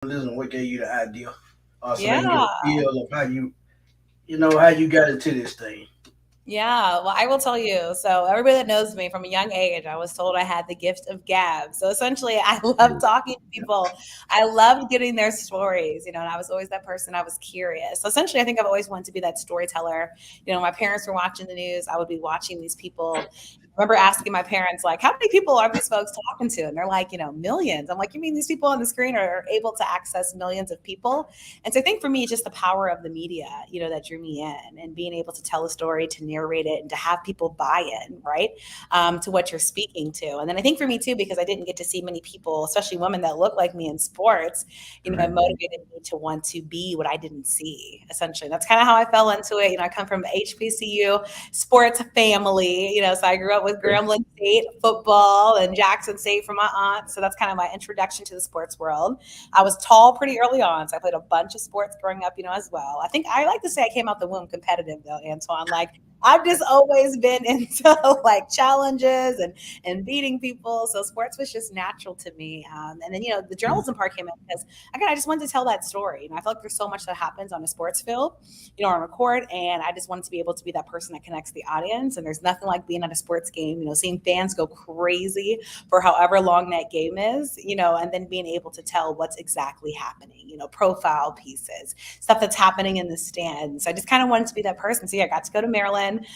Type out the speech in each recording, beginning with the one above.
Listen, what gave you the idea? So they can get Yeah. a feel of how how you got into this thing. Yeah, well, I will tell you. So, everybody that knows me from a young age, I was told I had the gift of gab. So, essentially, I love talking to people. I loved getting their stories, and I was always that person. I was curious. So, essentially, I think I've always wanted to be that storyteller. My parents were watching the news. I would be watching these people. I remember asking my parents, like, how many people are these folks talking to? And they're like, millions. I'm like, you mean these people on the screen are able to access millions of people? And so I think for me, just the power of the media, that drew me in and being able to tell a story, to narrate it, and to have people buy in, right, to what you're speaking to. And then I think for me too, because I didn't get to see many people, especially women that look like me in sports, it Right. motivated me to want to be what I didn't see, essentially. That's kind of how I fell into it. I come from HBCU sports family, so I grew up with Okay. Grambling State football and Jackson State from my aunt. So that's kind of my introduction to the sports world. I was tall pretty early on, so I played a bunch of sports growing up, as well. I think I like to say I came out the womb competitive though, Antoine. Like I've just always been into like challenges and beating people. So sports was just natural to me. And then the Mm. journalism part came in because again I just wanted to tell that story. I feel like there's so much that happens on a sports field, on a court, and I just wanted to be able to be that person that connects the audience. And there's nothing like being at a sports game, seeing fans go crazy for however long that game is, and then being able to tell what's exactly happening, profile pieces, stuff that's happening in the stands. I just kind of wanted to be that person. So yeah, I got to go to Maryland,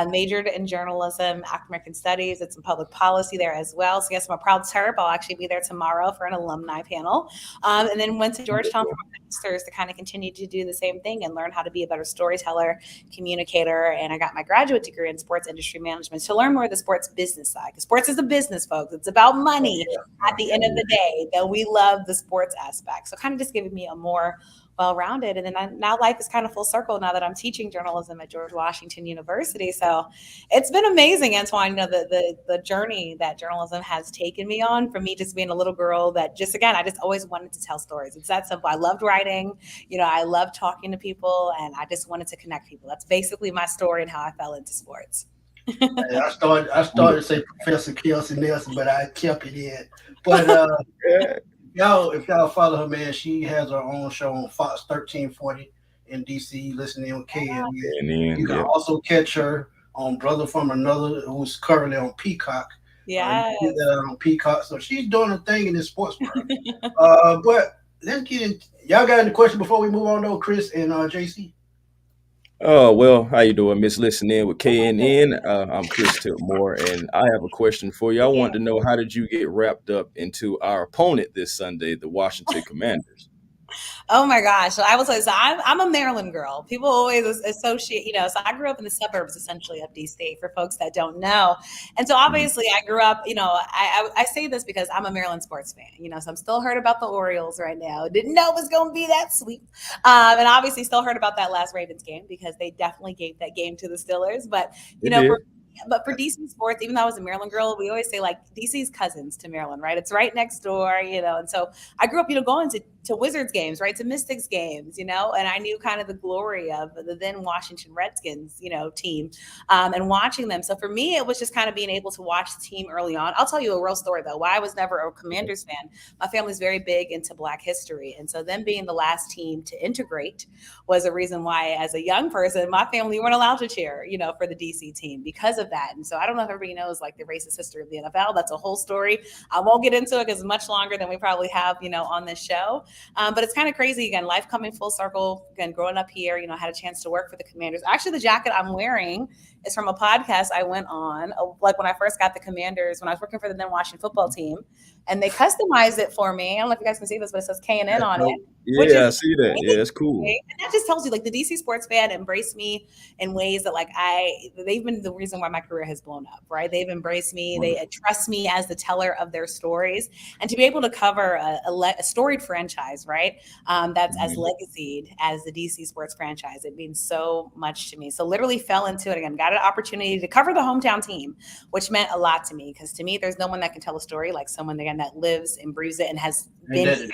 majored in journalism, African American studies, did some public policy there as well. So yes, I'm a proud Terp. I'll actually be there tomorrow for an alumni panel. And then went to Georgetown for my master's to kind of continue to do the same thing and learn how to be a better storyteller, communicator. And I got my graduate degree in sports industry management to learn more of the sports business side. Because sports is a business, folks. It's about Oh money yeah, at oh the yeah. end of the day, though we love the sports aspect. So kind of just giving me a more well-rounded. And then now life is kind of full circle now that I'm teaching journalism at George Washington University. So it's been amazing, Antoine, the journey that journalism has taken me on, from me just being a little girl that just, again, I just always wanted to tell stories. It's that simple. I loved writing, I love talking to people, and I just wanted to connect people. That's basically my story and how I fell into sports. Hey, I started to Wonderful. say Professor Kelsey Nelson, but I kept it in. But Yeah. if y'all follow her, man, she has her own show on Fox 1340 in DC. Listening with KNN. And You then, can yep. also catch her on Brother from Another, who's currently on Peacock. You can get Yes. that on Peacock. So she's doing a thing in the sports world. But let's get in. Y'all got any question before we move on, though, Chris and JC? Oh, well, how you doing, Miss Listening with KNN? I'm Chris Tipmore, and I have a question for you. I want to know, how did you get wrapped up into our opponent this Sunday, the Washington Commanders? Oh my gosh. So I will say, so I'm a Maryland girl. People always associate, so I grew up in the suburbs essentially of DC for folks that don't know. And so Mhm. obviously I grew up, I say this because I'm a Maryland sports fan, so I'm still heard about the Orioles right now. Didn't know it was going to be that sweet. And obviously still heard about that last Ravens game because they definitely gave that game to the Steelers. But, It for did. but for DC sports, even though I was a Maryland girl, we always say like DC's cousins to Maryland, right? It's right next door, and so I grew up, going to Wizards games, right, to Mystics games, and I knew kind of the glory of the then Washington Redskins, team, and watching them. So for me, it was just kind of being able to watch the team early on. I'll tell you a real story though. Why I was never a Commanders fan. My family's very big into Black history, and so them being the last team to integrate was a reason why, as a young person, my family weren't allowed to cheer, for the DC team because of that. And so I don't know if everybody knows like the racist history of the NFL. That's a whole story. I won't get into it because it's much longer than we probably have, on this show. But it's kind of crazy again, life coming full circle. Again, growing up here, I had a chance to work for the Commanders. Actually, the jacket I'm wearing is from a podcast I went on, like when I first got the Commanders, when I was working for the then Washington football team, and they customized it for me. I don't know if you guys can see this, but it says K&N That's on it, dope. which Yeah, is I see that. Yeah, it's cool. amazing. And that just tells you like the DC sports fan embraced me in ways that like they've been the reason why my career has blown up, right? They've embraced me. They Wonderful. trust me as the teller of their stories, and to be able to cover a storied franchise, right? That's as Mhm. legacied as the DC sports franchise. It means so much to me. So literally fell into it again. Got it an opportunity to cover the hometown team, which meant a lot to me because to me, there's no one that can tell a story like someone again that lives and breathes it and has been here.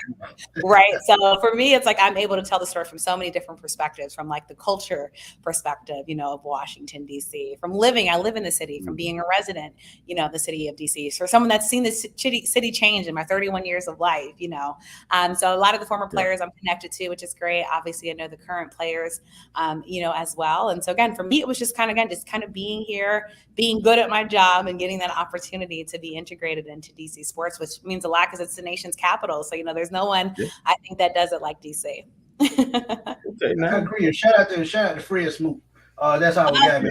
Right. So for me, it's like I'm able to tell the story from so many different perspectives, from like the culture perspective, of Washington, D.C., from I live in the city, from being a resident, the city of D.C. So someone that's seen the city change in my 31 years of life, So a lot of the former players I'm connected to, which is great. Obviously, I know the current players, as well. And so again, for me, it was just kind of being here, being good at my job and getting that opportunity to be integrated into DC sports, which means a lot because it's the nation's capital. So, there's no one I think that does it like DC. Okay, I agree. And shout out to Fred Smoot. That's our guy, man.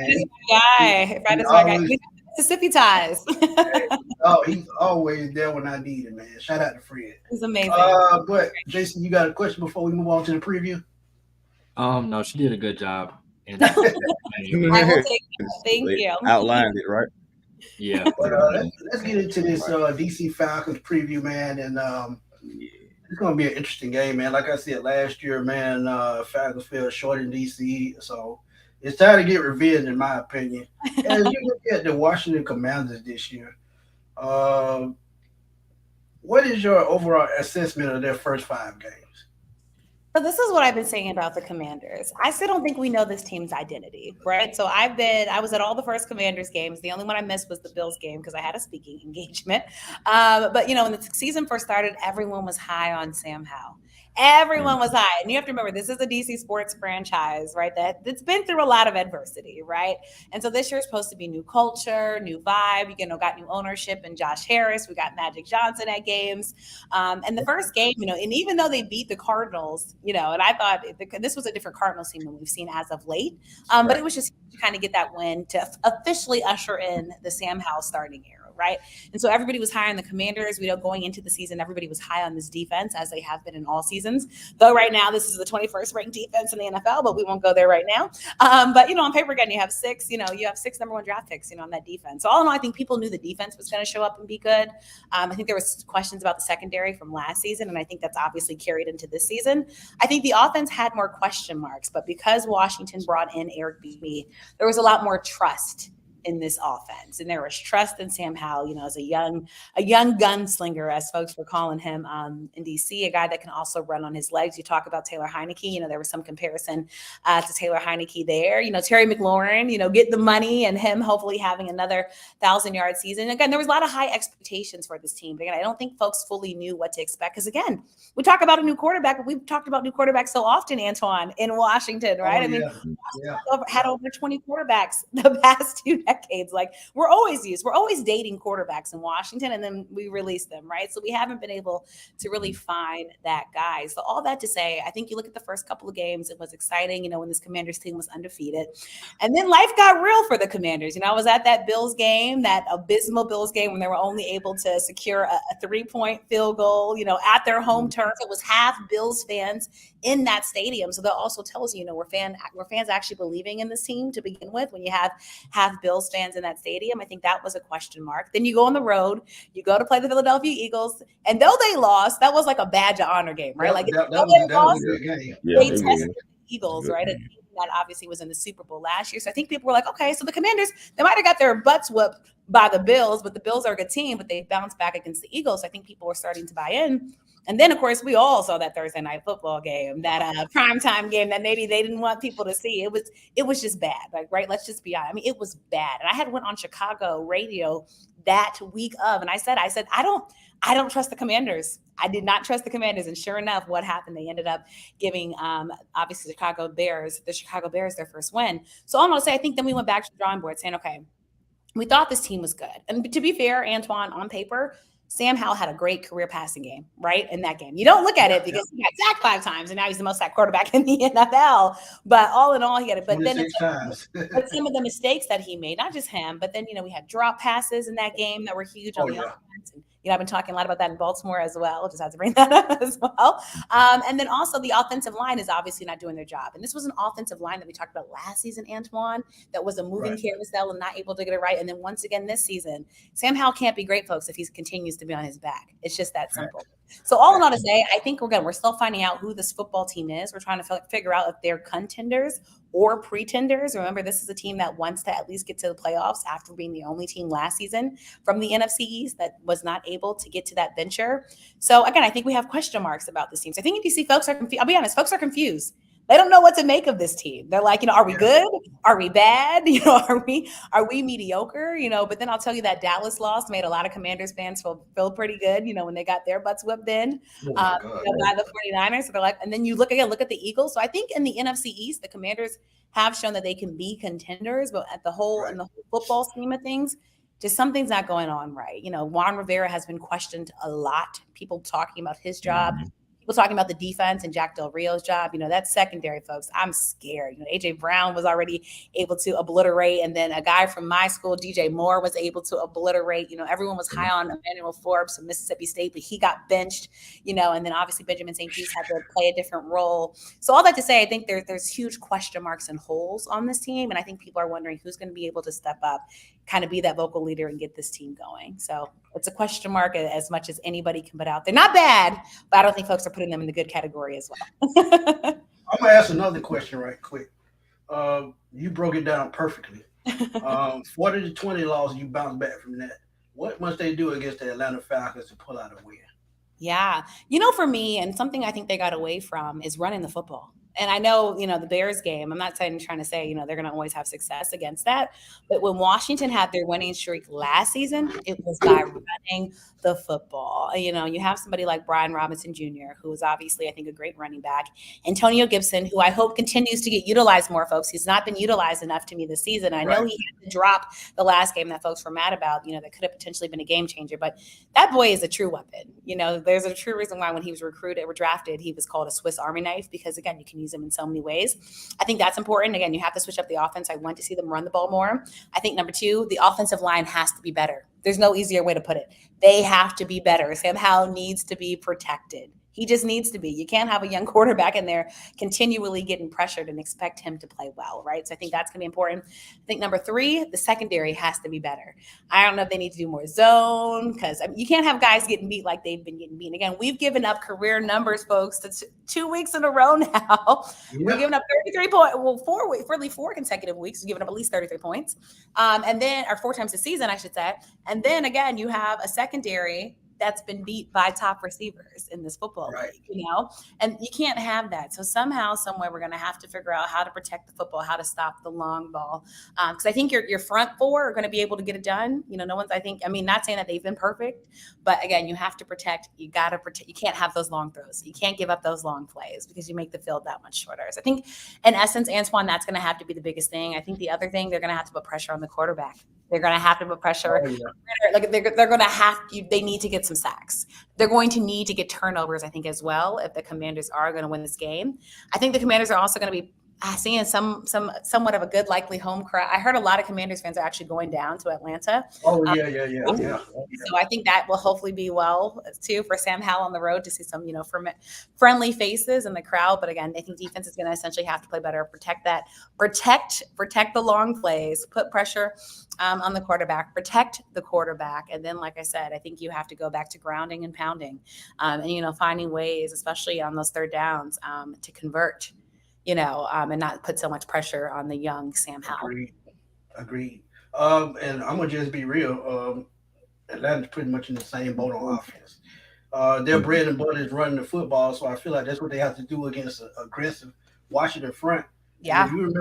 Fred is my guy. Mississippi ties. He's always there when I need him, man. Shout out to Fred. He's amazing. But Jason, you got a question before we move on to the preview? No, she did a good job. And I will take it. Thank you. Outlined it, right? Yeah. But let's get into this DC Falcons preview, man. And it's going to be an interesting game, man. Like I said last year, man, Falcons fell short in DC. So it's time to get revenge, in my opinion. As you look at the Washington Commanders this year, what is your overall assessment of their first 5 games? So this is what I've been saying about the Commanders. I still don't think we know this team's identity, right? So I was at all the first Commanders games. The only one I missed was the Bills game because I had a speaking engagement. But when the season first started, everyone was high on Sam Howell. Everyone was high. And you have to remember, this is a DC sports franchise, right? That's been through a lot of adversity, right? And so this year is supposed to be new culture, new vibe. Got new ownership and Josh Harris. We got Magic Johnson at games. And the first game, and even though they beat the Cardinals, and I thought this was a different Cardinals team than we've seen as of late. But it was just to kind of get that win to officially usher in the Sam Howell starting era. Right. And so everybody was high on the Commanders. Going into the season, everybody was high on this defense, as they have been in all seasons. Though right now, this is the 21st ranked defense in the NFL, but we won't go there right now. But on paper, again, you have 6 number 1 draft picks, on that defense. So all in all, I think people knew the defense was going to show up and be good. I think there was questions about the secondary from last season, and I think that's obviously carried into this season. I think the offense had more question marks, but because Washington brought in Eric Bieniemy, there was a lot more trust in this offense. And there was trust in Sam Howell, as a young gunslinger, as folks were calling him in DC, a guy that can also run on his legs. You talk about Taylor Heineke, there was some comparison to Taylor Heineke there. Terry McLaurin, get the money and him hopefully having another 1,000-yard season. Again, there was a lot of high expectations for this team. But again, I don't think folks fully knew what to expect. Because again, we talk about a new quarterback, but we've talked about new quarterbacks so often, Antoine, in Washington, right? Had over 20 quarterbacks the past 2 decades. Like we're always dating quarterbacks in Washington, and then we release them, right? So we haven't been able to really find that guy. So all that to say, I think you look at the first couple of games, it was exciting, when this Commanders team was undefeated. And then life got real for the Commanders. I was at that Bills game, that abysmal Bills game when they were only able to secure a 3-point field goal, at their home turf. It was half Bills fans in that stadium. So that also tells you, were fans actually believing in this team to begin with when you have half Bills fans in that stadium. I think that was a question mark. Then you go on the road, you go to play the Philadelphia Eagles, and though they lost, that was like a badge of honor game, right? That was a good game. They tested the Eagles, right? That obviously was in the Super Bowl last year. So I think people were like, okay, so the Commanders, they might have got their butts whooped by the Bills, but the Bills are a good team, but they bounced back against the Eagles. So I think people were starting to buy in. And then, of course, we all saw that Thursday night football game, that primetime game that maybe they didn't want people to see. It was just bad, right? Let's just be honest. It was bad. And I had went on Chicago radio that week of, and I said, I don't trust the Commanders. I did not trust the Commanders. And sure enough, what happened? They ended up giving, obviously, the Chicago Bears their first win. So I'm going to say, I think then we went back to the drawing board saying, okay, we thought this team was good. And to be fair, Antoine, on paper, Sam Howell had a great career passing game, right? In that game. You don't look at it because he got sacked 5 times and now he's the most sacked quarterback in the NFL. But all in all, he had it. But then but some of the mistakes that he made, not just him, but then, we had drop passes in that game that were huge on the offense. And, I've been talking a lot about that in Baltimore as well. Just had to bring that up as well. And then also the offensive line is obviously not doing their job. And this was an offensive line that we talked about last season, Antoine, that was a moving carousel and not able to get it right. And then once again this season, Sam Howell can't be great, folks, if he continues to be on his back. It's just that simple. So all in all to say, I think again we're still finding out who this football team is. We're trying to figure out if they're contenders or pretenders. Remember, this is a team that wants to at least get to the playoffs after being the only team last season from the NFC East that was not able to get to that venture. So again, I think we have question marks about this team. So I think if you see folks are confused, I'll be honest, folks are confused. They don't know what to make of this team. They're like, are we good? Are we bad? Are we mediocre? But then I'll tell you that Dallas loss made a lot of Commanders fans feel pretty good, when they got their butts whipped in by the 49ers. So they're like, and then you look at the Eagles. So I think in the NFC East, the Commanders have shown that they can be contenders, but in the whole football scheme of things, just something's not going on right. Juan Rivera has been questioned a lot. People talking about his job. Mm-hmm. People talking about the defense and Jack Del Rio's job. That's secondary, folks. I'm scared. AJ Brown was already able to obliterate. And then a guy from my school, DJ Moore, was able to obliterate. Everyone was high on Emmanuel Forbes from Mississippi State, but he got benched, and then obviously Benjamin St. Juste had to play a different role. So all that to say, I think there's huge question marks and holes on this team. And I think people are wondering who's going to be able to step up, kind of be that vocal leader and get this team going. So it's a question mark as much as anybody can put out there. Not bad, but I don't think folks are putting them in the good category as well. I'm going to ask another question right quick. You broke it down perfectly. 40-20 loss, you bounce back from that. What must they do against the Atlanta Falcons to pull out a win? Yeah. For me, and something I think they got away from is running the football. And I know, the Bears game, I'm not trying to say, they're going to always have success against that. But when Washington had their winning streak last season, it was by running the football. You have somebody like Brian Robinson Jr., who is obviously, I think, a great running back. Antonio Gibson, who I hope continues to get utilized more, folks. He's not been utilized enough to me this season. I know he had to drop the last game that folks were mad about, that could have potentially been a game changer. But that boy is a true weapon. There's a true reason why when he was recruited or drafted, he was called a Swiss Army knife because, again, you can use him in so many ways. I think that's important. Again, you have to switch up the offense. I want to see them run the ball more. I think number two, the offensive line has to be better. There's no easier way to put it. They have to be better. Sam Howell needs to be protected. He just needs to be. You can't have a young quarterback in there continually getting pressured and expect him to play well, right? So I think that's going to be important. I think number three, the secondary has to be better. I don't know if they need to do more zone because you can't have guys getting beat like they've been getting beaten. Again, we've given up career numbers, folks, to 2 weeks in a row now. Yeah. We're giving up 33 points. Well, 4 consecutive weeks, we've given up at least 33 points. And then, or 4 times a season, I should say. And then again, you have a secondary that's been beat by top receivers in this football league, and you can't have that. So somehow, somewhere, we're going to have to figure out how to protect the football, how to stop the long ball. Because I think your front four are going to be able to get it done. No one's, not saying that they've been perfect, but again, you have to protect. You got to protect. You can't have those long throws. You can't give up those long plays because you make the field that much shorter. So I think, in essence, Antoine, that's going to have to be the biggest thing. I think the other thing, they're going to have to put pressure on the quarterback. They're going to have to put pressure. They're going to have. They need to get some sacks. They're going to need to get turnovers, I think, as well, if the Commanders are going to win this game. I think the Commanders are also going to be seeing somewhat of a good likely home crowd. I heard a lot of Commanders fans are actually going down to Atlanta. Oh, yeah. So I think that will hopefully be well, too, for Sam Howell on the road to see some, friendly faces in the crowd. But again, I think defense is going to essentially have to play better, protect the long plays, put pressure on the quarterback, protect the quarterback. And then, like I said, I think you have to go back to grounding and pounding and, finding ways, especially on those third downs, to convert. And not put so much pressure on the young Sam Howell. Agreed. And I'm gonna just be real. Atlanta's pretty much in the same boat on offense. Their bread and butter is running the football, so I feel like that's what they have to do against an aggressive Washington front. Yeah. And you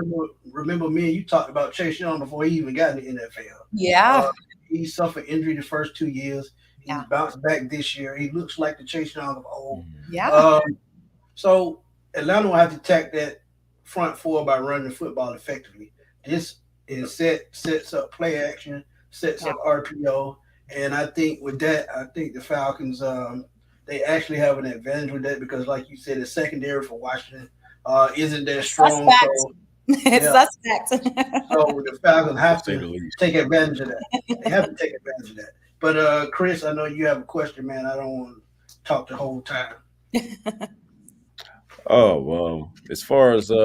remember me and you talked about Chase Young before he even got in the NFL. Yeah. He suffered injury the first 2 years. He's bounced back this year. He looks like the Chase Young of old. Yeah. So Atlanta will have to attack that front four by running the football effectively. This is sets up play action, sets up RPO, and I think with that, the Falcons they actually have an advantage with that because, like you said, the secondary for Washington isn't that strong. It's suspect. So the Falcons have to take advantage of that. They have to take advantage of that. But Chris, I know you have a question, man. I don't want to talk the whole time. Oh, well, as far as I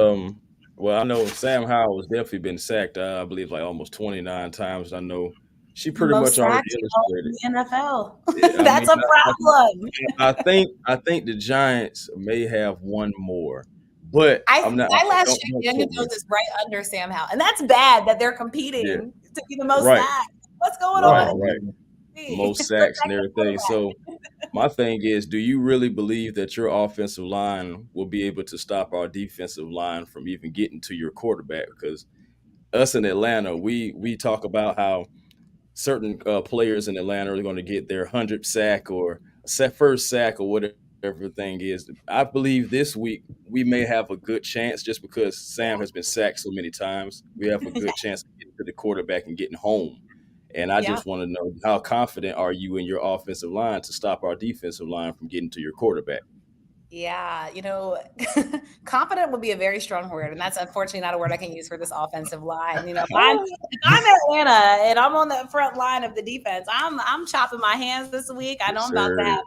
know Sam Howell has definitely been sacked, I believe, like almost 29 times. I know she The pretty most much already sacks in illustrated. the NFL. Yeah, I That's mean, a problem. I think the Giants may have one more, but I I'm not. I last checked, Don't Daniel quote me. Jones is right under Sam Howell, and that's bad that they're Yeah, competing to be the most right, sacks. What's going Right. on? right. Most Protect sacks and the everything. quarterback. So my thing is, do you really believe that your offensive line will be able to stop our defensive line from even getting to your quarterback? Because us in Atlanta, we talk about how certain players in Atlanta are going to get their 100th sack or first sack or whatever the thing is. I believe this week we may have a good chance just because Sam has been sacked so many times. We have a good chance of getting to the quarterback and getting home. And I Yeah. just want to know, how confident are you in your offensive line to stop our defensive line from getting to your quarterback? Yeah, confident would be a very strong word, and that's unfortunately not a word I can use for this offensive line. If I'm Atlanta and I'm on the front line of the defense, I'm chopping my hands this week. I know Yes, sir.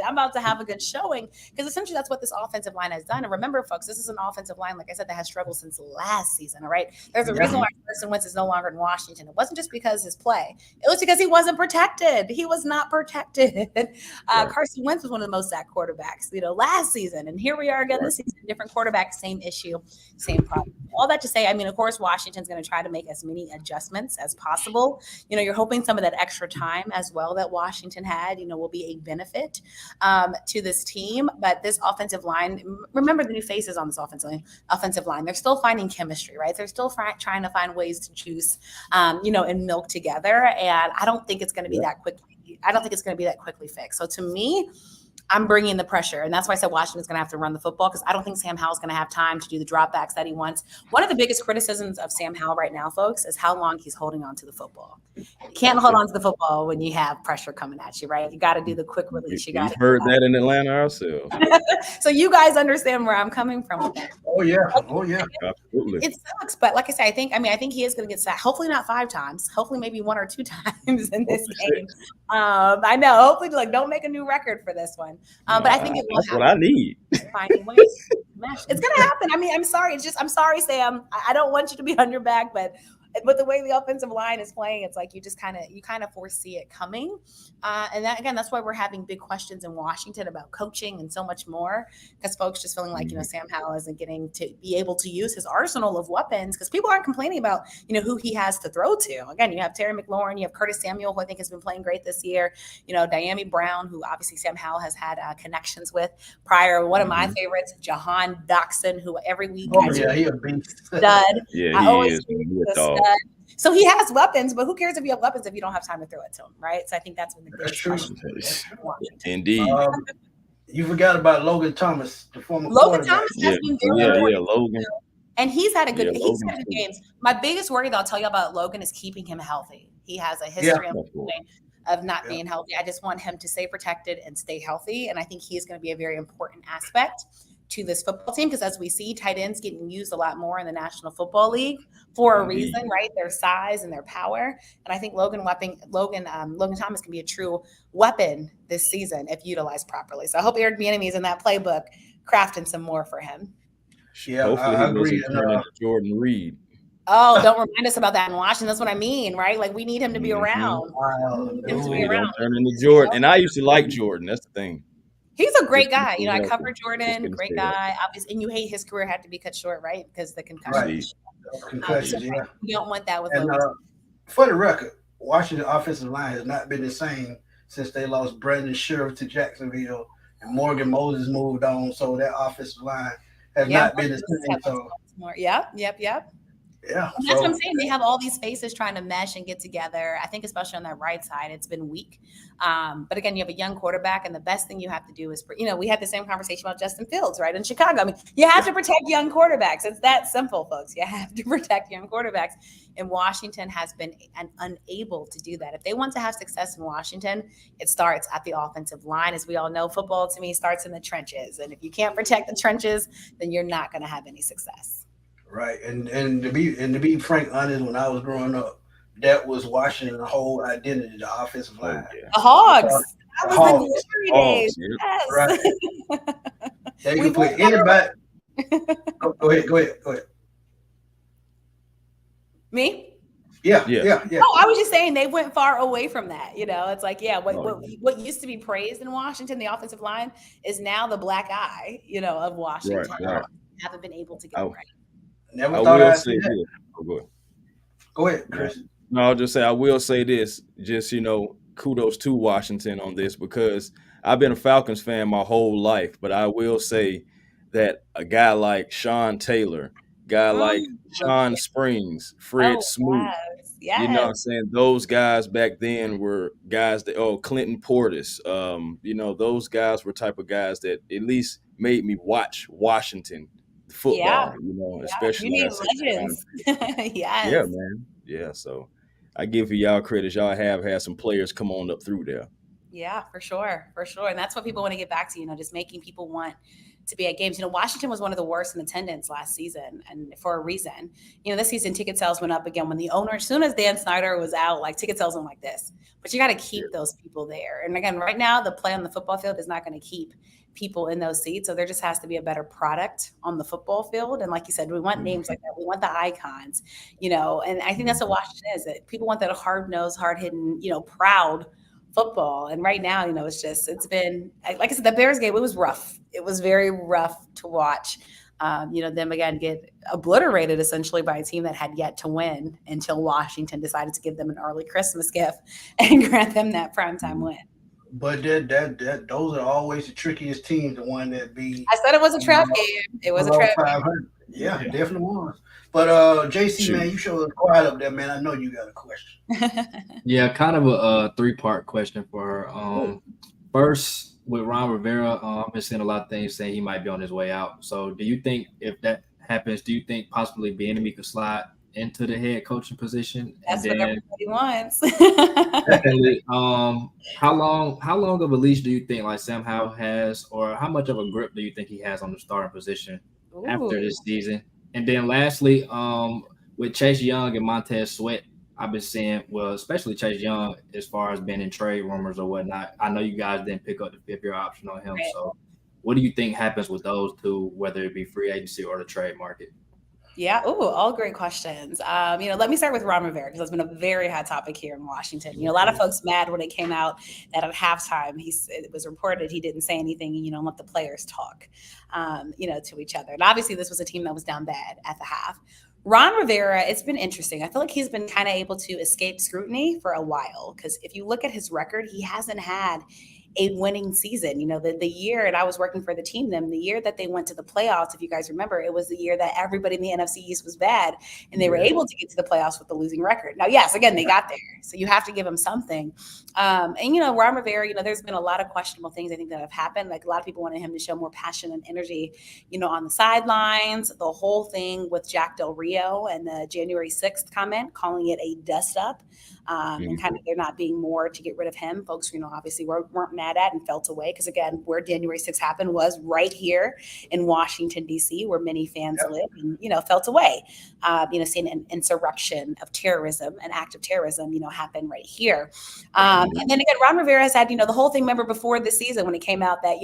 I'm about to have a good showing because essentially that's what this offensive line has done. And remember, folks, this is an offensive line, like I said, that has struggled since last season. All right, there's a reason Yeah. why Carson Wentz is no longer in Washington. It wasn't just because his play; it was because he wasn't protected. He was not protected. Right. Carson Wentz was one of the most sacked quarterbacks, last season. And here we are again this season, different quarterback, same issue, same problem. All that to say, I mean, of course, Washington's going to try to make as many adjustments as possible. You're hoping some of that extra time as well that Washington had, will be a benefit to this team. But this offensive line, remember the new faces on this offensive line, they're still finding chemistry, right? They're still trying to find ways to juice, and milk together. And I don't think it's going to be that quickly. I don't think it's going to be that quickly fixed. So to me, I'm bringing the pressure. And that's why I said Washington's going to have to run the football because I don't think Sam Howell's going to have time to do the dropbacks that he wants. One of the biggest criticisms of Sam Howell right now, folks, is how long he's holding on to the football. You can't hold on to the football when you have pressure coming at you, right? You got to do the quick release. We've heard that in Atlanta ourselves. So you guys understand where I'm coming from with that. Oh yeah. Oh yeah. Absolutely. It sucks, but like I said, I think he is going to get sacked. Hopefully not 5 times. Hopefully maybe 1 or 2 times in this game. I know. Hopefully, don't make a new record for this one. But I think it will that's happen. what I need. Finding ways to mesh. It's going to happen. I mean, I'm sorry. I'm sorry, Sam. I don't want you to be on your back, but the way the offensive line is playing, it's like you kind of foresee it coming. And that's why we're having big questions in Washington about coaching and so much more, because folks just feeling like, Sam Howell isn't getting to be able to use his arsenal of weapons because people aren't complaining about, who he has to throw to. Again, you have Terry McLaurin, you have Curtis Samuel, who I think has been playing great this year, Diami Brown, who obviously Sam Howell has had connections with prior. One of my favorites, Jahan Doxson, who every week He a beast. stud. Yeah, he is. So he has weapons, but who cares if you have weapons if you don't have time to throw it to him, right? So I think that's what the biggest question is. Indeed. You forgot about Logan Thomas, the former Logan quarterback. Thomas has been very Logan. And he's had good games. My biggest worry that I'll tell you about Logan is keeping him healthy. He has a history of not being healthy. I just want him to stay protected and stay healthy. And I think he's going to be a very important aspect to this football team because as we see, tight ends getting used a lot more in the National Football League for a reason, right? Their size and their power. And I think Logan Thomas can be a true weapon this season if utilized properly. So I hope Eric Bieniemy is in that playbook crafting some more for him. Yeah, hopefully I he agree. doesn't turn into Jordan Reed. Oh, don't remind us about that in Washington. That's what I mean, right? Like we need him to be around. He don't turn into Jordan. And I used to like Jordan. That's the thing. He's a great guy. I covered Jordan, great guy. Obviously, and you hate his career had to be cut short, right? Because the concussion. Concussions, yeah. You don't want that with Logan. For the record, Washington offensive line has not been the same since they lost Brandon Scherf to Jacksonville and Morgan Moses moved on. So that offensive line has not been the same. So Yep. Yeah, and that's what I'm saying. They have all these faces trying to mesh and get together. I think especially on that right side, it's been weak. But again, you have a young quarterback, and the best thing you have to do is, we had the same conversation about Justin Fields, right, in Chicago. I mean, you have to protect young quarterbacks. It's that simple, folks. You have to protect young quarterbacks. And Washington has been unable to do that. If they want to have success in Washington, it starts at the offensive line. As we all know, football to me starts in the trenches. And if you can't protect the trenches, then you're not going to have any success. Right, and to be frank, honest, when I was growing up, that was Washington's whole identity, the offensive line. The Hogs. That was the glory days. Yes. Right. They can play anybody. Go ahead. Me? Yeah, Yeah, yeah, yeah. Oh, I was just saying they went far away from that. It's like, yeah, what, oh, what what used to be praised in Washington, the offensive line, is now the black eye, of right, Washington. right. Haven't been able to get I, it right. Never I thought will I'd say see that. this. Oh, go ahead. Go ahead, No, Chris. no, I'll just say I will say this. Just kudos to Washington on this because I've been a Falcons fan my whole life, but I will say that a guy like Sean Taylor, guy like Mm. Sean Springs, Fred Oh, Smoot, yes. you know what Yes. I'm saying? Those guys back then were guys that Clinton Portis, those guys were type of guys that at least made me watch Washington Yeah. football, Yeah. You especially like I need said, Sean. legends. Yeah, Yes. man. Yeah, so I give y'all credit. Y'all have had some players come on up through there. Yeah, for sure. For sure. And that's what people want to get back to, just making people want to be at games. Washington was one of the worst in attendance last season, and for a reason. This season ticket sales went up again when the owner, as soon as Dan Snyder was out, like ticket sales went like this. But you got to Yeah. keep those people there. And again, right now, the play on the football field is not going to keep people in those seats. So there just has to be a better product on the football field. And like you said, we want names like that. We want the icons, and I think that's what Washington is, that people want that hard-nosed, hard-hitting, proud football. And right now, it's been, like I said, the Bears game, it was rough. It was very rough to watch. Them again get obliterated essentially by a team that had yet to win until Washington decided to give them an early Christmas gift and grant them that primetime win. But that those are always the trickiest teams, the one that be I said it was a trap game. It was a below trap game. 500. Yeah, definitely was. But JC, Shoot. man, you showed us quiet up there, man. I know you got a question. Yeah, kind of a three-part question for her. First, with Ron Rivera, I've been seeing a lot of things saying he might be on his way out. So, do you think if that happens, do you think possibly Bieniemy could slide into the head coaching position? That's And what then, everybody wants. secondly, how long of a leash do you think like Sam Howell has, or how much of a grip do you think he has on the starting position after this season? And then lastly, with Chase Young and Montez Sweat, I've been seeing, well, especially Chase Young, as far as being in trade rumors or whatnot. I know you guys didn't pick up the fifth-year option on him. Right. So what do you think happens with those two, whether it be free agency or the trade market? Yeah. Ooh, all great questions. Let me start with Ron Rivera because it's been a very hot topic here in Washington. A lot of folks mad when it came out that at halftime it was reported he didn't say anything and let the players talk, to each other. And obviously this was a team that was down bad at the half. Ron Rivera, it's been interesting. I feel like he's been kind of able to escape scrutiny for a while because if you look at his record, he hasn't had a winning season. The year, and I was working for the team then, the year that they went to the playoffs, if you guys remember, it was the year that everybody in the NFC East was bad, and they were able to get to the playoffs with the losing record. Now, yes, again, they got there, so you have to give them something. Ron Rivera, there's been a lot of questionable things I think that have happened. Like a lot of people wanted him to show more passion and energy, on the sidelines. The whole thing with Jack Del Rio and the January 6th comment, calling it a dust up. And kind of there not being more to get rid of him. Folks, obviously weren't mad at and felt away because, again, where January 6th happened was right here in Washington, D.C., where many fans live and, felt away. Seeing an insurrection of terrorism, an act of terrorism, happen right here. And then again, Ron Rivera has had, the whole thing, remember before the season when it came out that,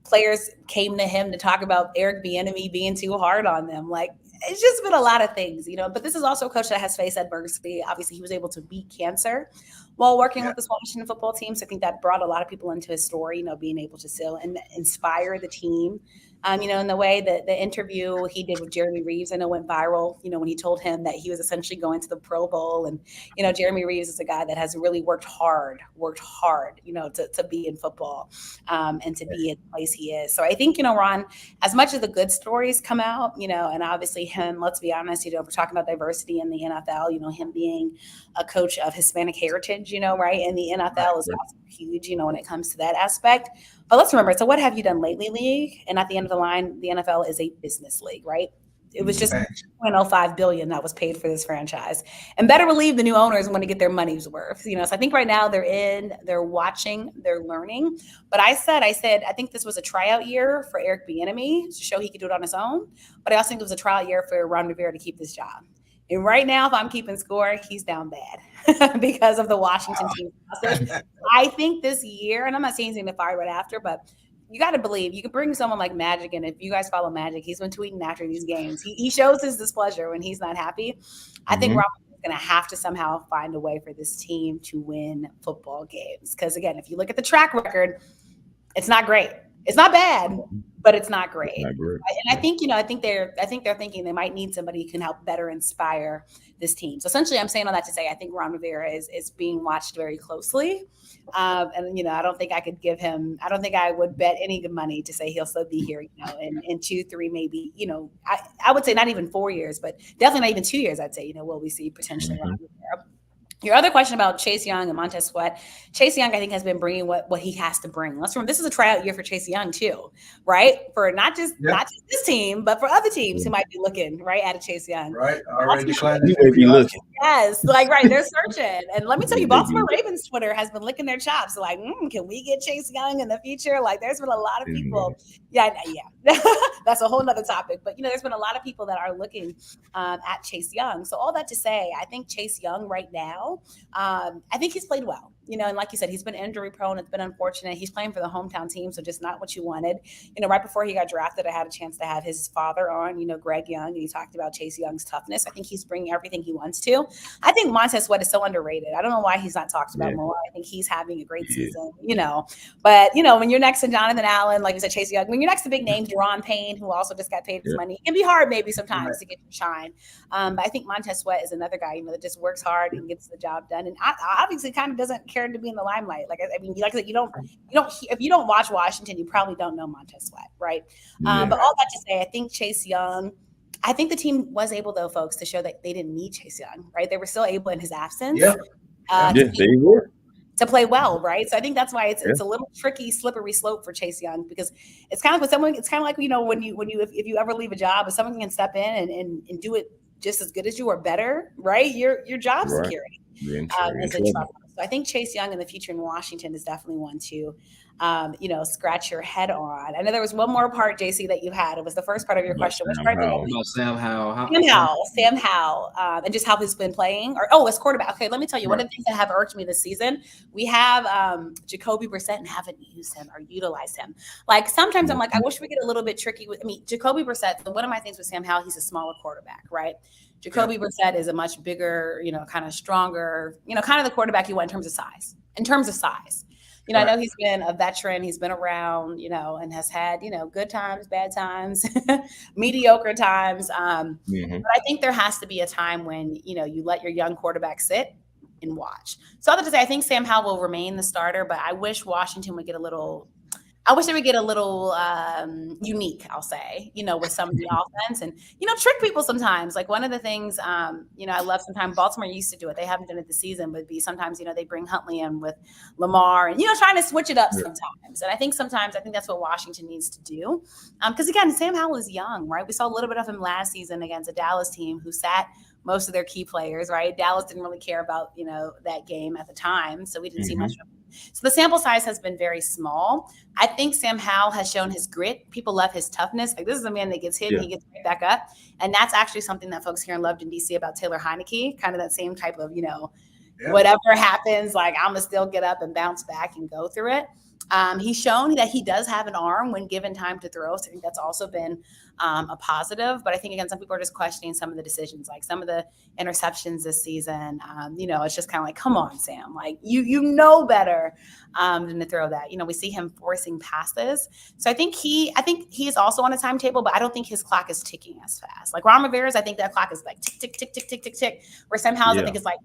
players came to him to talk about Eric Bieniemy being too hard on them. Like, it's just been a lot of things, but this is also a coach that has faced adversity. Obviously, he was able to beat cancer while working with this Washington football team. So I think that brought a lot of people into his story, being able to still inspire the team. In the way that the interview he did with Jeremy Reeves, I know went viral, when he told him that he was essentially going to the Pro Bowl. And, Jeremy Reeves is a guy that has really worked hard, to be in football and to be in the place he is. So I think, Ron, as much as the good stories come out, and obviously him, let's be honest, we're talking about diversity in the NFL, him being a coach of Hispanic heritage, right? And the NFL is also huge, when it comes to that aspect. But let's remember, so what have you done lately, league? And at the end of the line, the NFL is a business league, right? It was just $2.05 billion that was paid for this franchise. And better believe the new owners want to get their money's worth. So I think right now they're watching, they're learning. But I said, I think this was a tryout year for Eric Bieniemy to show he could do it on his own. But I also think it was a trial year for Ron Rivera to keep this job. And right now, if I'm keeping score, he's down bad because of the Washington team process. I think this year, and I'm not saying he's going to fire right after, but you got to believe you can bring someone like Magic. And if you guys follow Magic, he's been tweeting after these games. He shows his displeasure when he's not happy. I think Rob going to have to somehow find a way for this team to win football games. Because again, if you look at the track record, it's not great. It's not bad, but it's not great. And I think, I think they're thinking they might need somebody who can help better inspire this team. So essentially, I'm saying all that to say I think Ron Rivera is being watched very closely. And I don't think I could give him. I don't think I would bet any good money to say he'll still be here. In 2, 3, maybe. I would say not even 4 years, but definitely not even 2 years. I'd say. Will we see potentially Ron Rivera? Your other question about Chase Young and Montez Sweat. Chase Young, I think, has been bringing what he has to bring. Let's remember, this is a tryout year for Chase Young too, right? For not just this team, but for other teams who might be looking at a Chase Young. Right, already declined. You may be looking. Yes, they're searching. And let me tell you, Baltimore Ravens Twitter has been licking their chops. Like, can we get Chase Young in the future? Like, there's been a lot of people. Yeah. That's a whole nother topic. But there's been a lot of people that are looking at Chase Young. So all that to say, I think Chase Young right now, I think he's played well. And like you said, he's been injury prone. It's been unfortunate. He's playing for the hometown team, so just not what you wanted. Right before he got drafted, I had a chance to have his father on, Greg Young, and he talked about Chase Young's toughness. I think he's bringing everything he wants to. I think Montez Sweat is so underrated. I don't know why he's not talked about more. I think he's having a great season, But, when you're next to Jonathan Allen, like you said, Chase Young, when you're next to big names, Ron Payne, who also just got paid his money, it can be hard maybe sometimes to get your shine. But I think Montez Sweat is another guy, that just works hard and gets the job done. And obviously kind of doesn't care to be in the limelight. Like I said, you don't. If you don't watch Washington, you probably don't know Montez Sweat, right? But all that to say, I think Chase Young. I think the team was able, though, folks, to show that they didn't need Chase Young, right? They were still able in his absence. They were. To play well, right? So I think that's why it's a little tricky, slippery slope for Chase Young, because it's kind of with someone. It's kind of like if you ever leave a job, if someone can step in and do it just as good as you or better, right? Your job security. So I think Chase Young in the future in Washington is definitely one to, scratch your head on. I know there was one more part, JC, that you had. It was the first part of your question. Which part? Sam Howell. Sam Howell, and just how he's been playing. As quarterback. Okay, let me tell you, one of the things that have irked me this season, we have Jacoby Brissett and haven't used him or utilized him. Like sometimes I'm like, I wish we get a little bit tricky with. Jacoby Brissett. So one of my things with Sam Howell, he's a smaller quarterback, right? Jacoby Brissett is a much bigger, kind of stronger, kind of the quarterback you want in terms of size. I know he's been a veteran. He's been around, and has had, good times, bad times, mediocre times. But I think there has to be a time when, you let your young quarterback sit and watch. So other to say, I think Sam Howell will remain the starter, but I wish Washington would get a little unique, I'll say, with some of the offense and, trick people sometimes. Like one of the things, I love sometimes Baltimore used to do it. They haven't done it this season, but be sometimes, they bring Huntley in with Lamar and, trying to switch it up sometimes. And I think that's what Washington needs to do. Because again, Sam Howell is young, right? We saw a little bit of him last season against a Dallas team who sat most of their key players, right? Dallas didn't really care about, that game at the time. So we didn't see much of him. So the sample size has been very small. I think Sam Howell has shown his grit. People love his toughness. Like this is a man that gets hit and he gets right back up. And that's actually something that folks here in loved in DC about Taylor Heineke, kind of that same type of, whatever happens, like I'm gonna still get up and bounce back and go through it. He's shown that he does have an arm when given time to throw. So I think that's also been a positive. But I think, again, some people are just questioning some of the decisions, like some of the interceptions this season. It's just kind of like, come on, Sam, like you know better than to throw that. We see him forcing passes. So I think he is also on a timetable, but I don't think his clock is ticking as fast. Like Ron Rivera's, I think that clock is like tick, tick, tick, tick, tick, tick, tick. Where Sam Howell's, I think it's like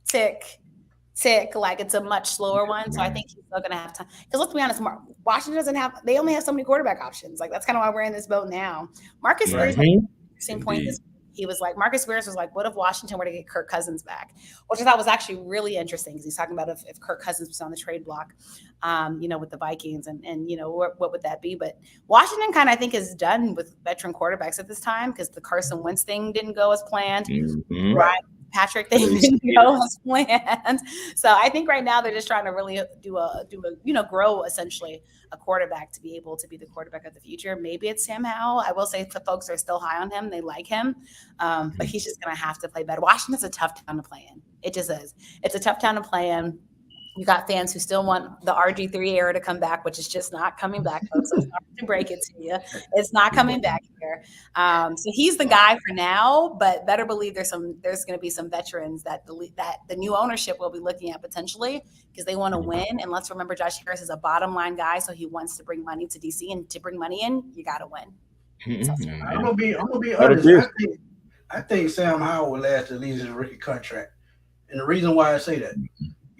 tick, like it's a much slower one. So I think he's still going to have time. Because let's be honest, Washington they only have so many quarterback options. Like that's kind of why we're in this boat now. Marcus Spears made an interesting point. He was like, Marcus Spears was like, what if Washington were to get Kirk Cousins back? Which I thought was actually really interesting because he's talking about if Kirk Cousins was on the trade block, with the Vikings and what would that be? But Washington kind of, I think, is done with veteran quarterbacks at this time because the Carson Wentz thing didn't go as planned. Right. Patrick thing didn't go as planned. So I think right now they're just trying to really grow essentially a quarterback to be able to be the quarterback of the future. Maybe it's Sam Howell. I will say the folks are still high on him. They like him. But he's just going to have to play better. Washington's a tough town to play in. It just is. It's a tough town to play in. You got fans who still want the RG3 era to come back, which is just not coming back, folks. I'm sorry to break it to you. It's not coming back here. So he's the guy for now, but better believe there's going to be some veterans that the new ownership will be looking at potentially because they want to win. And let's remember, Josh Harris is a bottom line guy, so he wants to bring money to DC, and to bring money in, you got to win. So, I'm gonna be honest. I think Sam Howell will last at least his rookie contract, and the reason why I say that.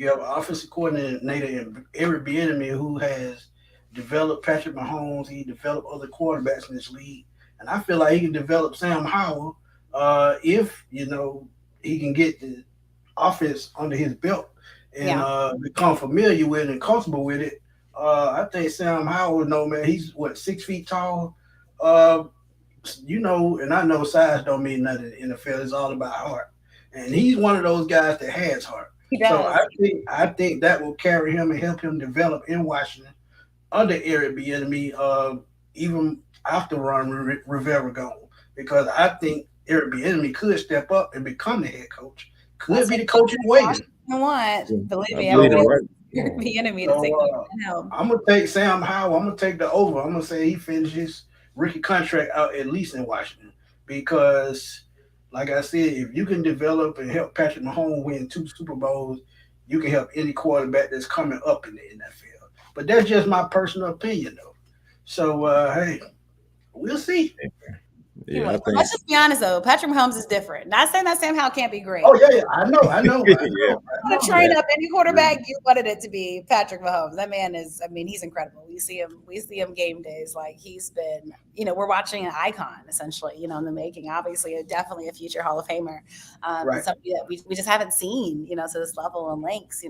You have an offensive coordinator in Eric Bieniemy who has developed Patrick Mahomes. He developed other quarterbacks in this league, and I feel like he can develop Sam Howell if he can get the offense under his belt and become familiar with it and comfortable with it. I think Sam Howell, man, he's 6 feet tall. And I know size don't mean nothing in the NFL. It's all about heart, and he's one of those guys that has heart. So I think that will carry him and help him develop in Washington under Eric Bieniemy, even after Ron Rivera gone, because I think Eric Bieniemy could step up and become the head coach. Could be the coach in waiting. Believe me, Eric Bieniemy to take him. I'm gonna take Sam Howell. I'm gonna take the over. I'm gonna say he finishes rookie contract out at least in Washington because. Like I said, if you can develop and help Patrick Mahomes win 2 Super Bowls, you can help any quarterback that's coming up in the NFL. But that's just my personal opinion, though. So, hey, we'll see. Yeah, let's just be honest, though. Patrick Mahomes is different. Not saying that Sam Howell can't be great. Oh, yeah. I know. You want to train up any quarterback, you wanted it to be Patrick Mahomes. That man is, he's incredible. We see him game days. Like, he's been, we're watching an icon, essentially, in the making. Obviously, definitely a future Hall of Famer. Somebody that we just haven't seen, to this level and lengths,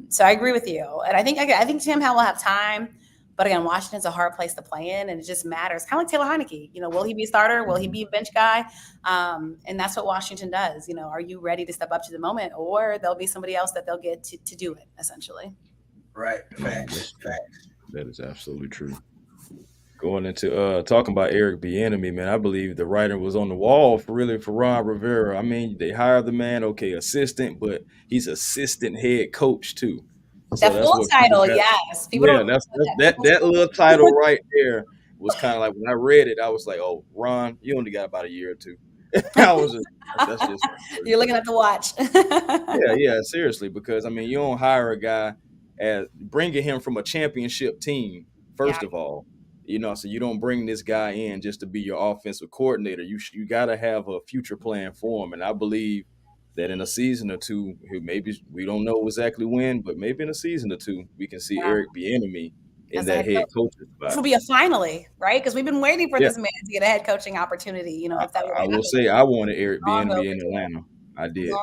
So I agree with you. And I think Sam Howell will have time. But again, Washington's a hard place to play in, and it just matters. Kind of like Taylor Heineke. Will he be a starter? Will he be a bench guy? And that's what Washington does. Are you ready to step up to the moment, or there'll be somebody else that they'll get to do it, essentially. Right. Facts. That is absolutely true. Going into talking about Eric Bieniemy, man, I believe the writing was on the wall for Ron Rivera. They hired the man, assistant, but he's assistant head coach too. So that full title, yes. That little title right there was kind of like when I read it, I was like, "Oh, Ron, you only got about a year or two." That's just you're looking at the watch. yeah, seriously, because you don't hire a guy as bringing him from a championship team first of all, so you don't bring this guy in just to be your offensive coordinator. You got to have a future plan for him, and I believe that in a season or two, maybe we don't know exactly when, but maybe in a season or two, we can see Eric Bieniemy in that head coaching spot. Which will be a finally, right? Because we've been waiting for this man to get a head coaching opportunity. I will say I wanted Eric Bieniemy in Atlanta. I did.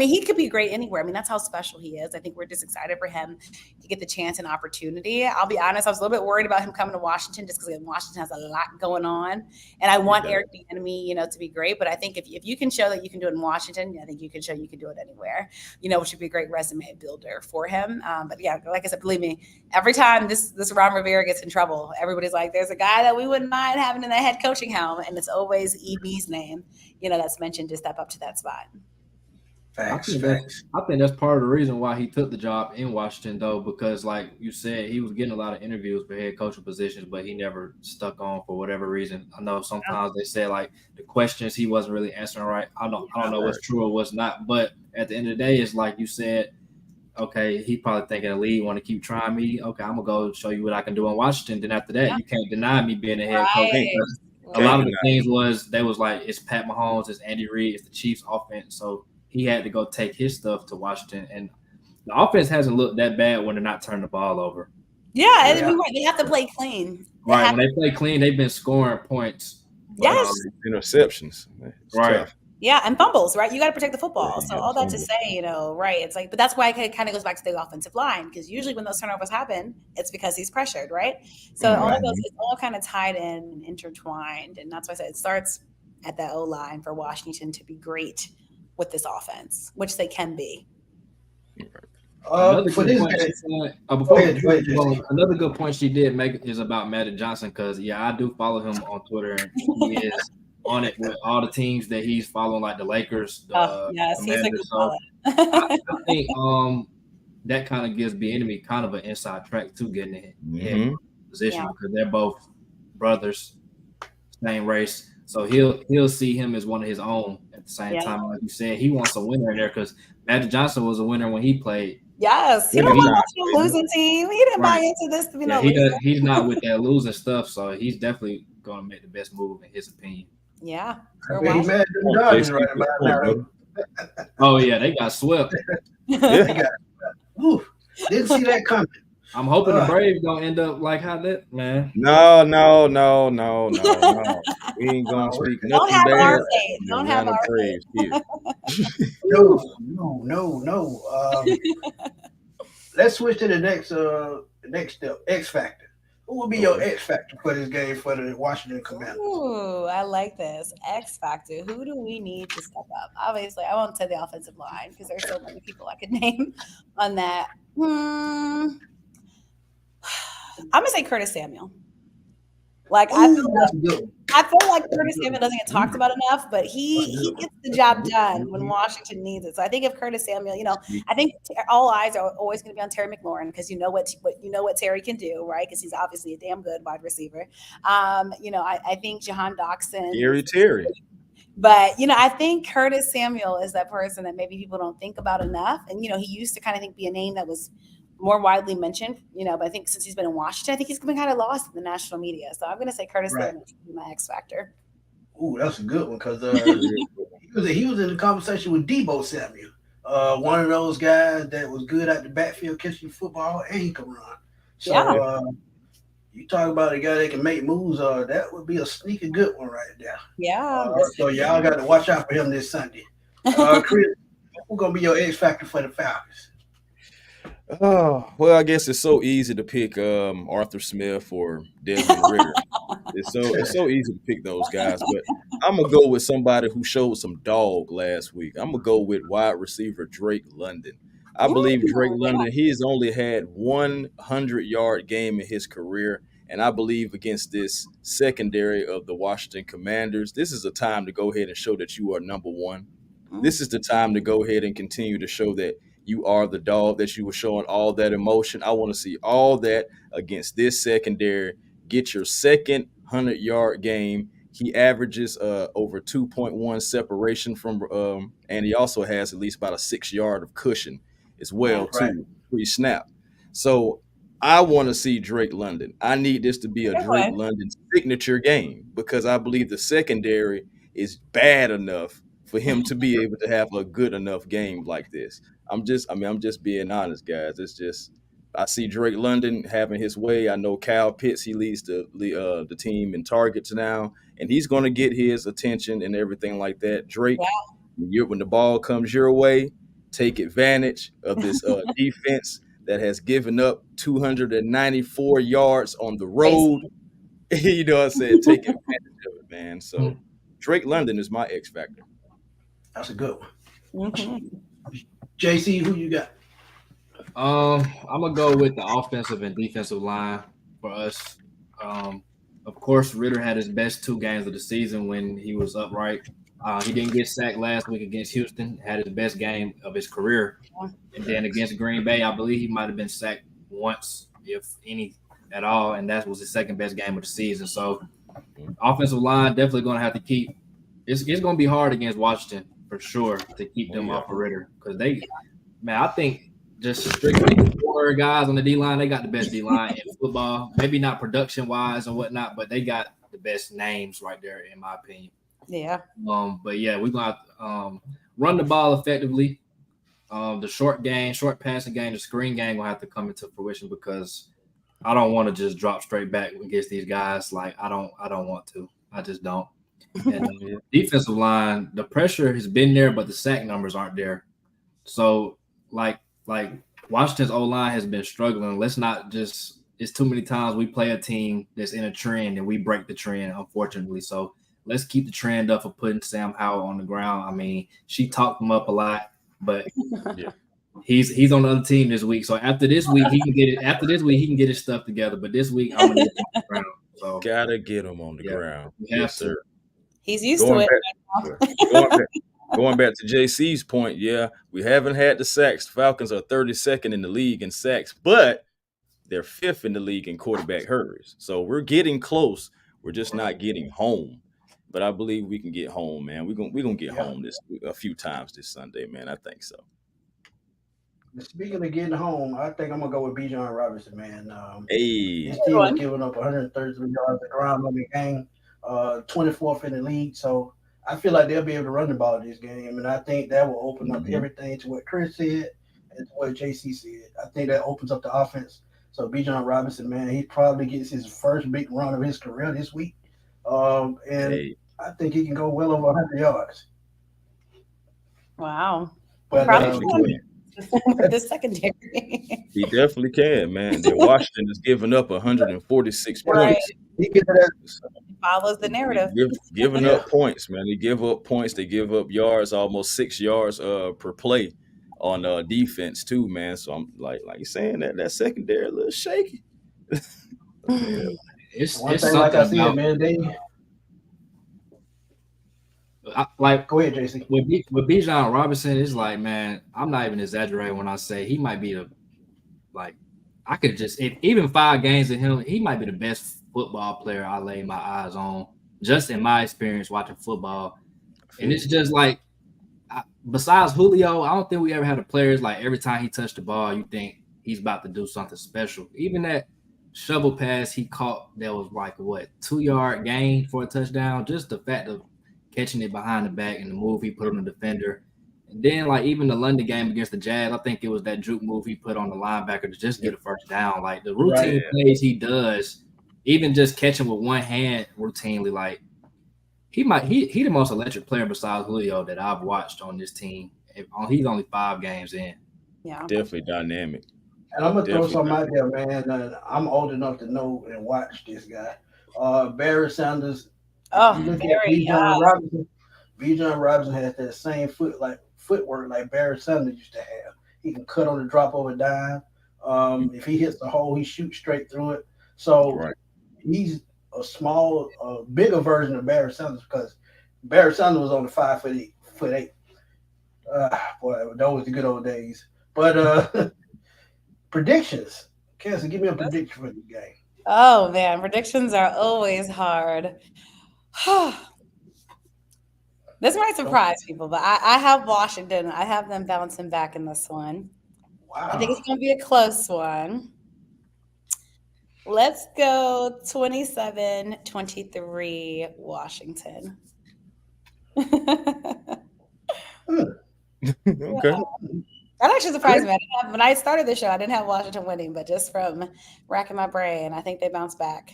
He could be great anywhere. That's how special he is. I think we're just excited for him to get the chance and opportunity. I'll be honest, I was a little bit worried about him coming to Washington just because Washington has a lot going on. And I want Eric Bieniemy, to be great. But I think if you can show that you can do it in Washington, I think you can show you can do it anywhere, which would be a great resume builder for him. But yeah, like I said, believe me, every time this Ron Rivera gets in trouble, everybody's like, there's a guy that we wouldn't mind having in the head coaching helm. And it's always EB's name, that's mentioned to step up to that spot. I think that's part of the reason why he took the job in Washington, though, because like you said, he was getting a lot of interviews for head coaching positions, but he never stuck on for whatever reason. I know sometimes they say like the questions he wasn't really answering right. I don't know what's true or what's not, but at the end of the day, it's like you said, okay, he probably thinking the league want to keep trying me. Okay, I'm gonna go show you what I can do in Washington. Then after that, you can't deny me being a head coach. A lot of the things was like it's Pat Mahomes, it's Andy Reid, it's the Chiefs offense, so he had to go take his stuff to Washington, and the offense hasn't looked that bad when they're not turning the ball over. Yeah. They have to play clean. When they play clean, they've been scoring points. Yes. Interceptions. Right. Tough. Yeah, and fumbles, right? You got to protect the football. So all that to say, right? It's like, but that's why it kind of goes back to the offensive line, because usually when those turnovers happen, it's because he's pressured, right? So all of those, it's all kind of tied in and intertwined, and that's why I said it starts at that O-line for Washington to be great with this offense, which they can be. Another good point she did make is about Magic Johnson, because I do follow him on Twitter, and on it with all the teams that he's following, like the Lakers, the yes, he's a good Commanders. So I think that kind of gives Bieniemy kind of an inside track to getting in head position because they're both brothers, same race. So he'll see him as one of his own at the same time. Like you said, he wants a winner in there because Magic Johnson was a winner when he played. Yes, he don't want a losing team. He didn't buy into this to be no loser. He's not with that losing stuff, so he's definitely going to make the best move in his opinion. Yeah. He's mad at the Dodgers right now. Oh yeah, they got swept. Didn't see that coming. I'm hoping the Braves don't end up like how that man. No. We ain't gonna speak nothing bad. Don't have our Braves here. No. Let's switch to the next step. X Factor. Who will be your X Factor for this game for the Washington Commanders? Ooh, I like this. X Factor. Who do we need to step up? Obviously, I won't say the offensive line because there's so many people I could name on that. I'm gonna say Curtis Samuel. Like I feel like Curtis Samuel doesn't get talked about enough, but he gets the job done when Washington needs it. So I think if Curtis Samuel, I think all eyes are always going to be on Terry McLaurin because you know what Terry can do, right? Because he's obviously a damn good wide receiver. I think Jahan Doxson, Terry. But I think Curtis Samuel is that person that maybe people don't think about enough, and he used to kind of be a name that was more widely mentioned, but I think since he's been in Washington, I think he's been kind of lost in the national media. So I'm going to say Curtis Samuel is my X Factor. Ooh, that's a good one because he was in the conversation with Deebo Samuel, one of those guys that was good at the backfield catching football and he can run. So you talk about a guy that can make moves, that would be a sneaky good one right there. Yeah. So y'all got to watch out for him this Sunday. Chris, who's going to be your X Factor for the Falcons? Oh, well, I guess it's so easy to pick Arthur Smith or Desmond Ritter. It's so easy to pick those guys, but I'm gonna go with somebody who showed some dog last week. I'm gonna go with wide receiver Drake London. I believe Drake London, he's only had 100-yard game in his career, and I believe against this secondary of the Washington Commanders, this is a time to go ahead and show that you are number one. This is the time to go ahead and continue to show that you are the dog, that you were showing all that emotion. I want to see all that against this secondary. Get your second 100-yard game. He averages over 2.1 separation from, and he also has at least about a 6-yard of cushion as well, too, pre-snap. So I want to see Drake London. I need this to be a Drake London signature game because I believe the secondary is bad enough for him to be able to have a good enough game like this. I'm just being honest, guys. It's just I see Drake London having his way. I know Kyle Pitts, he leads the team in targets now, and he's going to get his attention and everything like that. Drake, when the ball comes your way, take advantage of this defense that has given up 294 yards on the road. You know what I'm saying? Take advantage of it, man. So Drake London is my X Factor. That's a good one. JC, who you got? I'm gonna go with the offensive and defensive line for us. Of course, Ritter had his best 2 games of the season when he was upright. He didn't get sacked last week against Houston. Had his best game of his career, and then against Green Bay, I believe he might have been sacked once, if any at all, and that was his second best game of the season. So, offensive line definitely gonna have to keep. It's gonna be hard against Washington for sure to keep them off of Ritter because I think just strictly 4 guys on the D line, they got the best D line in football. Maybe not production wise and whatnot, but they got the best names right there, in my opinion. Yeah. But yeah, we're gonna have to, run the ball effectively. The short passing game, the screen game will have to come into fruition because I don't want to just drop straight back against these guys. Like I don't want to. I just don't. And defensive line, the pressure has been there, but the sack numbers aren't there. So, like Washington's O-line has been struggling. Let's not just – it's too many times we play a team that's in a trend and we break the trend, unfortunately. So, let's keep the trend up of putting Sam Howell on the ground. I mean, she talked him up a lot, but he's on the other team this week. So, after this week, he can get it. After this week, he can get his stuff together. But this week, I'm going to get him on the ground. So, Gotta get him on the ground. Yes, sir. He's used to Going it back, right going now. back, going back to JC's point. Yeah, we haven't had the sacks. The Falcons are 32nd in the league in sacks, but they're fifth in the league in quarterback hurries. So we're getting close. We're just not getting home. But I believe we can get home, man. We're gonna get Yeah. home this a few times this Sunday, man. I think so. Speaking of getting home, I think I'm gonna go with Bijan Robinson, man. His Hey, Good team is one. giving up 133 yards a ground on the game, 24th in the league. So I feel like they'll be able to run the ball this game, and I think that will open up mhm. everything to what Chris said and to what JC said. I think that opens up the offense. So Bijan Robinson, man, he probably gets his first big run of his career this week, and Hey, I think he can go well over 100 yards. Wow. He But he probably definitely can can. with the secondary. He definitely can, man. Then Washington is giving up 146 Right. points. he gets that, Follows the narrative. Giving yeah. up points, man. They give up points. They give up yards, almost 6 yards per play on defense too, man. So I'm like you saying that secondary a little shaky. Yeah, One It's thing, like I something said, about man, they like go ahead, JC. with Bijan Robinson. It's like, man, I'm not even exaggerating when I say he might be the like I could just if even 5 games of him, he might be the best football player I lay my eyes on. Just in my experience watching football, I and feel it's you. just like besides Julio, I don't think we ever had a players like every time he touched the ball, you think he's about to do something special. Even that shovel pass he caught that was like what 2 yard gain for a touchdown. Just the fact of catching it behind the back and the move he put on the defender. And then like even the London game against the Jazz, I think it was that juke move he put on the linebacker to just Yeah, get a first down. Like the Right. routine plays he does, even just catching with one hand routinely, like he the most electric player besides Julio that I've watched on this team. He's only 5 games in. Yeah. definitely dynamic. And I'm gonna throw Definitely something out dynamic. there, man. I'm old enough to know and watch this guy. Barry Sanders. If you Oh, look at very. Bijan Robinson has that same footwork like Barry Sanders used to have. He can cut on the drop over dime. If he hits the hole, he shoots straight through it. So Right. he's bigger version of Barry Sanders because Barry Sanders was on the 5'8". Boy, those were the good old days. But predictions. Cassie, give me a prediction for the game. Oh man, predictions are always hard. This might Don't, surprise people, but I have Washington. I have them bouncing back in this one. I think wow. it's going to be a close one. Let's go 27-23 Washington. Hmm. Okay. That actually Chris? surprised me. When I started the show, I didn't have Washington winning, but just from racking my brain, I think they bounced back.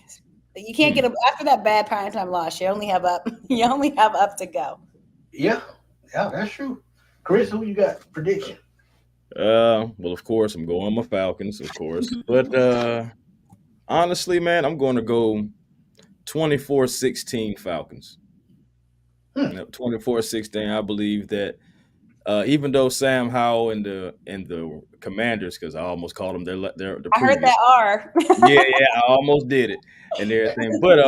You can't get after that bad prime time loss. You only have up. You only have up to go. Yeah, yeah, that's true. Chris, who you got prediction? Well, of course, I'm going my Falcons, of course. But honestly, man, I'm going to go 24-16 Falcons. Hmm. 24-16. I believe that even though Sam Howell and the Commanders, because I almost called them their the I heard previous. that R. Yeah, yeah, I almost did it and everything. But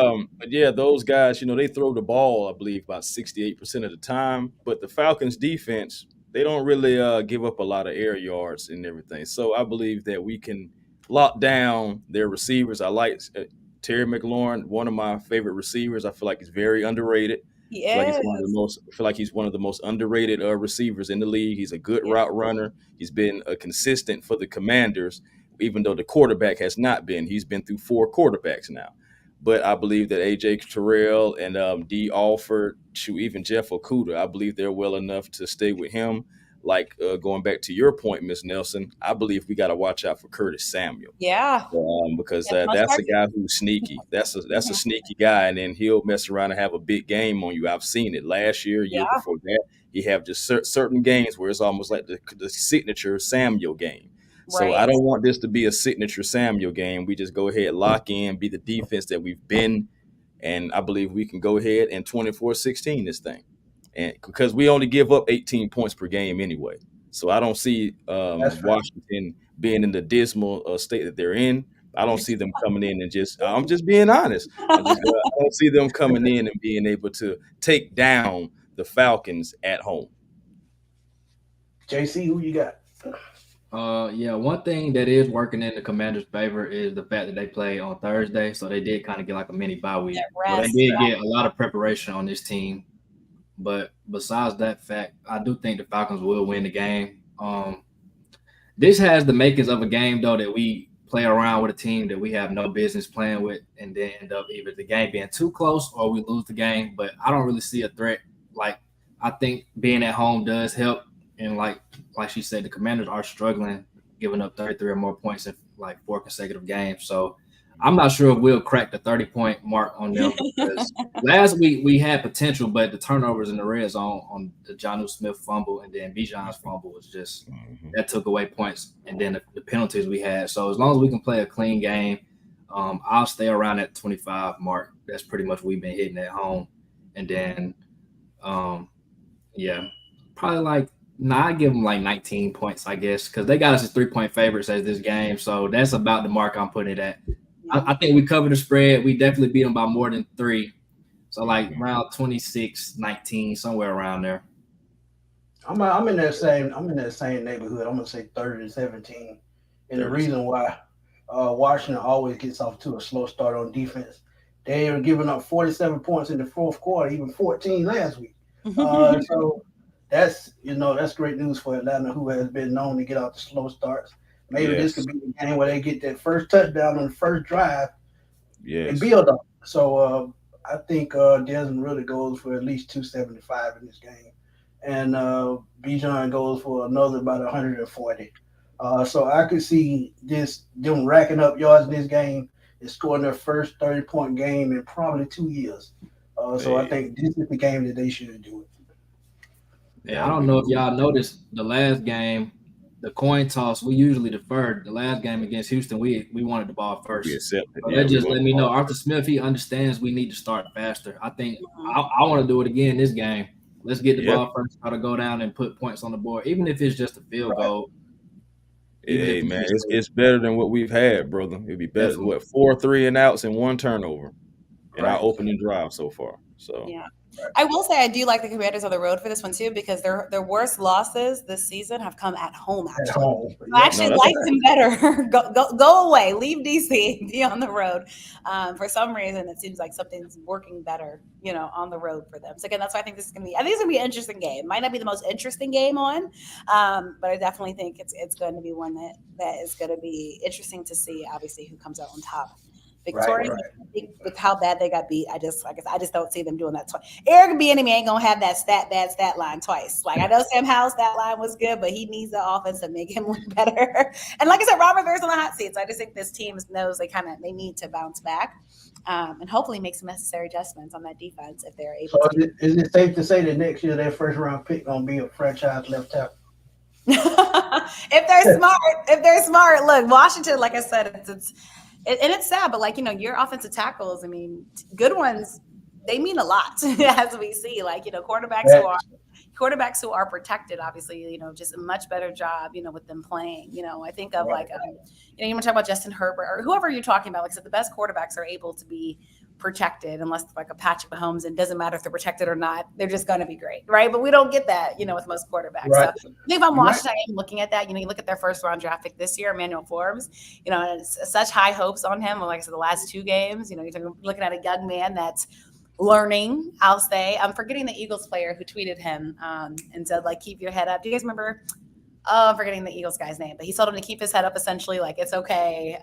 yeah, those guys, they throw the ball, I believe, about 68% of the time. But the Falcons defense, they don't really give up a lot of air yards and everything. So I believe that we can lock down their receivers. I like Terry McLaurin, one of my favorite receivers. I feel like he's very underrated. I feel like he's one of the Yes. most. I feel like he's one of the most underrated receivers in the league. He's a good Yeah. route runner. He's been consistent for the Commanders, even though the quarterback has not been. He's been through 4 quarterbacks now. But I believe that AJ Terrell and D. Alford, to even Jeff Okuda, I believe they're well enough to stay with him. Like going back to your point, Miss Nelson, I believe we got to watch out for Curtis Samuel Yeah. because Yeah. Most that's a targets. guy who's sneaky. That's a Mhm. sneaky guy, and then he'll mess around and have a big game on you. I've seen it last year, year Yeah. before that. He have just certain games where it's almost like the signature Samuel game. So I Right. don't want this to be a signature Samuel game. We just go ahead, lock in, be the defense that we've been, and I believe we can go ahead and 24-16 this thing, and because we only give up 18 points per game anyway. So I don't see That's fair. Washington being in the dismal state that they're in. I don't see them coming in and just. I'm just being honest. I don't see them coming in and being able to take down the Falcons at home. JC, who you got? Yeah, one thing that is working in the Commanders' favor is the fact that they play on Thursday, so they did kind of get like a mini bye week. So they did get a lot of preparation on this team. But besides that fact, I do think the Falcons will win the game. This has the makings of a game though that we play around with a team that we have no business playing with, and then end up either the game being too close or we lose the game. But I don't really see a threat. Like I think being at home does help, and like she said, the Commanders are struggling, giving up 33 or more points in like 4 consecutive games. So I'm not sure if we'll crack the 30-point mark on them because last week we had potential, but the turnovers in the red zone on the Jonnu Smith fumble and then Bijan's fumble was just that took away points, and then the penalties we had. So as long as we can play a clean game, I'll stay around that 25 mark. That's pretty much what we've been hitting at home, and then probably like. I give them like 19 points, I guess, because they got us as 3-point favorites as this game. So that's about the mark I'm putting it at. I think we covered the spread. We definitely beat them by more than 3. So like around 26-19, somewhere around there. I'm in that same neighborhood. I'm gonna say 30-17. And the reason why Washington always gets off to a slow start on defense, they were giving up 47 points in the fourth quarter, even 14 last week. So that's great news for Atlanta, who has been known to get off the slow starts. Maybe this could be the game where they get that first touchdown on the first drive and build up. So I think Desmond really goes for at least 275 in this game. And Bijan goes for another about 140. So I could see them racking up yards in this game and scoring their first 30-point game in probably 2 years. So I think this is the game that they should do it. Yeah, I don't know if y'all noticed the last game, the coin toss, we usually deferred. The last game against Houston, we wanted the ball first. So that just let me know. Arthur Smith, he understands we need to start faster. I think I want to do it again this game. Let's get the ball first, try to go down and put points on the board, even if it's just a field goal. Hey, man, it's better than what we've had, brother. It'd be better than 4 3-and-outs and 1 turnover in our opening drive so far. So yeah. I will say I do like the Commanders on the road for this one too, because their worst losses this season have come at home. Actually, I actually like them better. Go away, leave DC, be on the road. For some reason, it seems like something's working better, on the road for them. So again, that's why I think this is gonna be. I think it's gonna be an interesting game. Might not be the most interesting game on, but I definitely think it's going to be one that is going to be interesting to see. Obviously, who comes out on top. Victoria, with how bad they got beat, I just don't see them doing that twice. Eric Bieniemy ain't gonna have that stat line twice. Like I know Sam Howell's stat line was good, but he needs the offense to make him look better. And like I said, Robert Bear's on the hot seat, so I just think this team knows they need to bounce back, and hopefully make some necessary adjustments on that defense if they're able. So is it safe to say that next year their first round pick gonna be a franchise left tackle? If they're smart, look, Washington, like I said, it's sad, but your offensive tackles, I mean, good ones, they mean a lot as we see, quarterbacks who are protected, obviously, just a much better job, with them playing. I think of you want to talk about Justin Herbert or whoever you're talking about. Like I said, the best quarterbacks are able to be protected, unless like a Patrick Mahomes, and it doesn't matter if they're protected or not, they're just going to be great, right? But we don't get that, with most quarterbacks. So I think if I'm watching, I'm looking at that. You look at their first round draft pick this year, Emmanuel Forbes. And it's such high hopes on him. Like I said, the last 2 games, you're looking at a young man that's learning. I'll say, I'm forgetting the Eagles player who tweeted him and said, keep your head up. Do you guys remember? Oh, I'm forgetting the Eagles guy's name, but he told him to keep his head up, essentially, it's okay.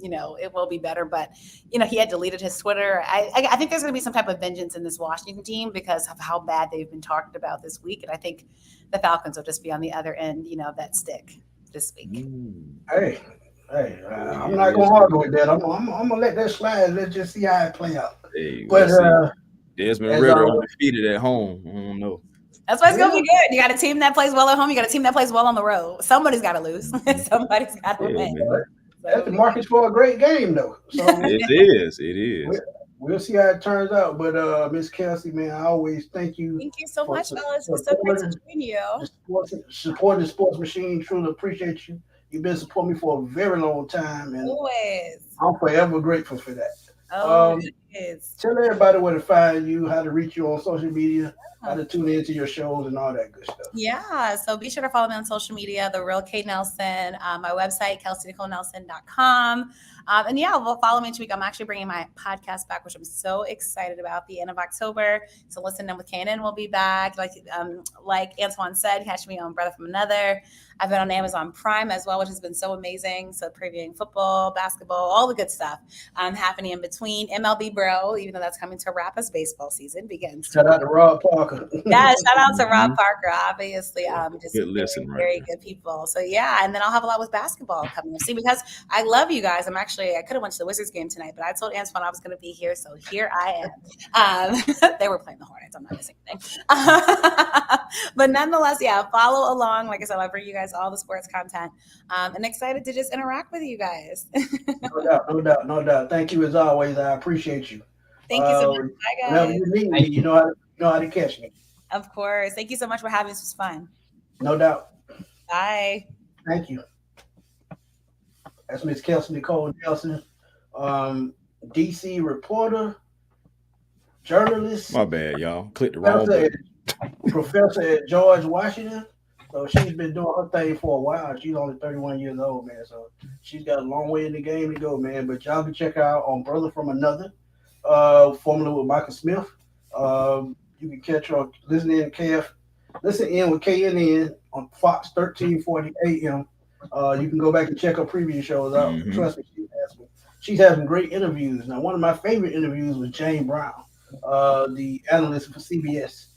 It will be better. But, he had deleted his Twitter. I think there's going to be some type of vengeance in this Washington team because of how bad they've been talked about this week. And I think the Falcons will just be on the other end, of that stick this week. Hey, I'm not going to argue with that. I'm going to let that slide. Let's just see how it play out. Hey, but Desmond Ritter undefeated at home. I don't know. That's why it's going to be good. You got a team that plays well at home. You got a team that plays well on the road. Somebody's got to lose. Somebody's got to win. That's the market for a great game, though. So it is. We'll see how it turns out. But Miss Kelsey, man, I always thank you. Thank you so much, fellas. It's so great to join you. Supporting the sports machine. Truly appreciate you. You've been supporting me for a very long time, and Always. I'm forever grateful for that. Um, Always. Tell everybody where to find you, how to reach you on social media, how Yeah. to tune into your shows, and all that good stuff. Yeah, so be sure to follow me on social media, The Real Kate Nelson, my website, kelseynicolenelson.com. And yeah, well, follow me each week. I'm actually bringing my podcast back, which I'm so excited about the end of October. So listen in with KNN will be back. Like Antoine said, catch me on Brother from Another. I've been on Amazon Prime as well, which has been so amazing. So previewing football, basketball, all the good stuff happening in between. MLB Bro, even though that's coming to a wrap as baseball season begins Shout out to tomorrow. Rob Parker. Yeah, shout out to Rob Mhm. Parker, obviously. Just Good listen very, right very there. good people. So yeah, and then I'll have a lot with basketball coming up. See, because I love you guys. I could have went to the Wizards game tonight, but I told Antoine I was going to be here, so here I am. They were playing the Hornets. I'm not missing anything. But nonetheless, yeah, follow along. Like I said, I'll bring you guys all the sports content. And excited to just interact with you guys. No doubt, no doubt, no doubt. Thank you as always. I appreciate you. Thank you so much. Uh, Bye, Whenever guys. you need me, Thank you. you know how to catch me. Of course. Thank you so much for having us. It was fun. No doubt. Bye. Thank you. That's Miss Kelsey Nicole Nelson, um, DC reporter, journalist, My bad, y'all. Click the wrong professor button. professor at George Washington. So she's been doing her thing for a while. She's only 31 years old, man. So she's got a long way in the game to go, man. But y'all can check her out on Brother from Another, formerly with Michael Smith. You can catch her on Listen in with KNN on Fox 1340 AM. You can go back and check her previous shows out. Mhm. Trust me, she's had some great interviews. Now, one of my favorite interviews was Jane Brown, the analyst for CBS.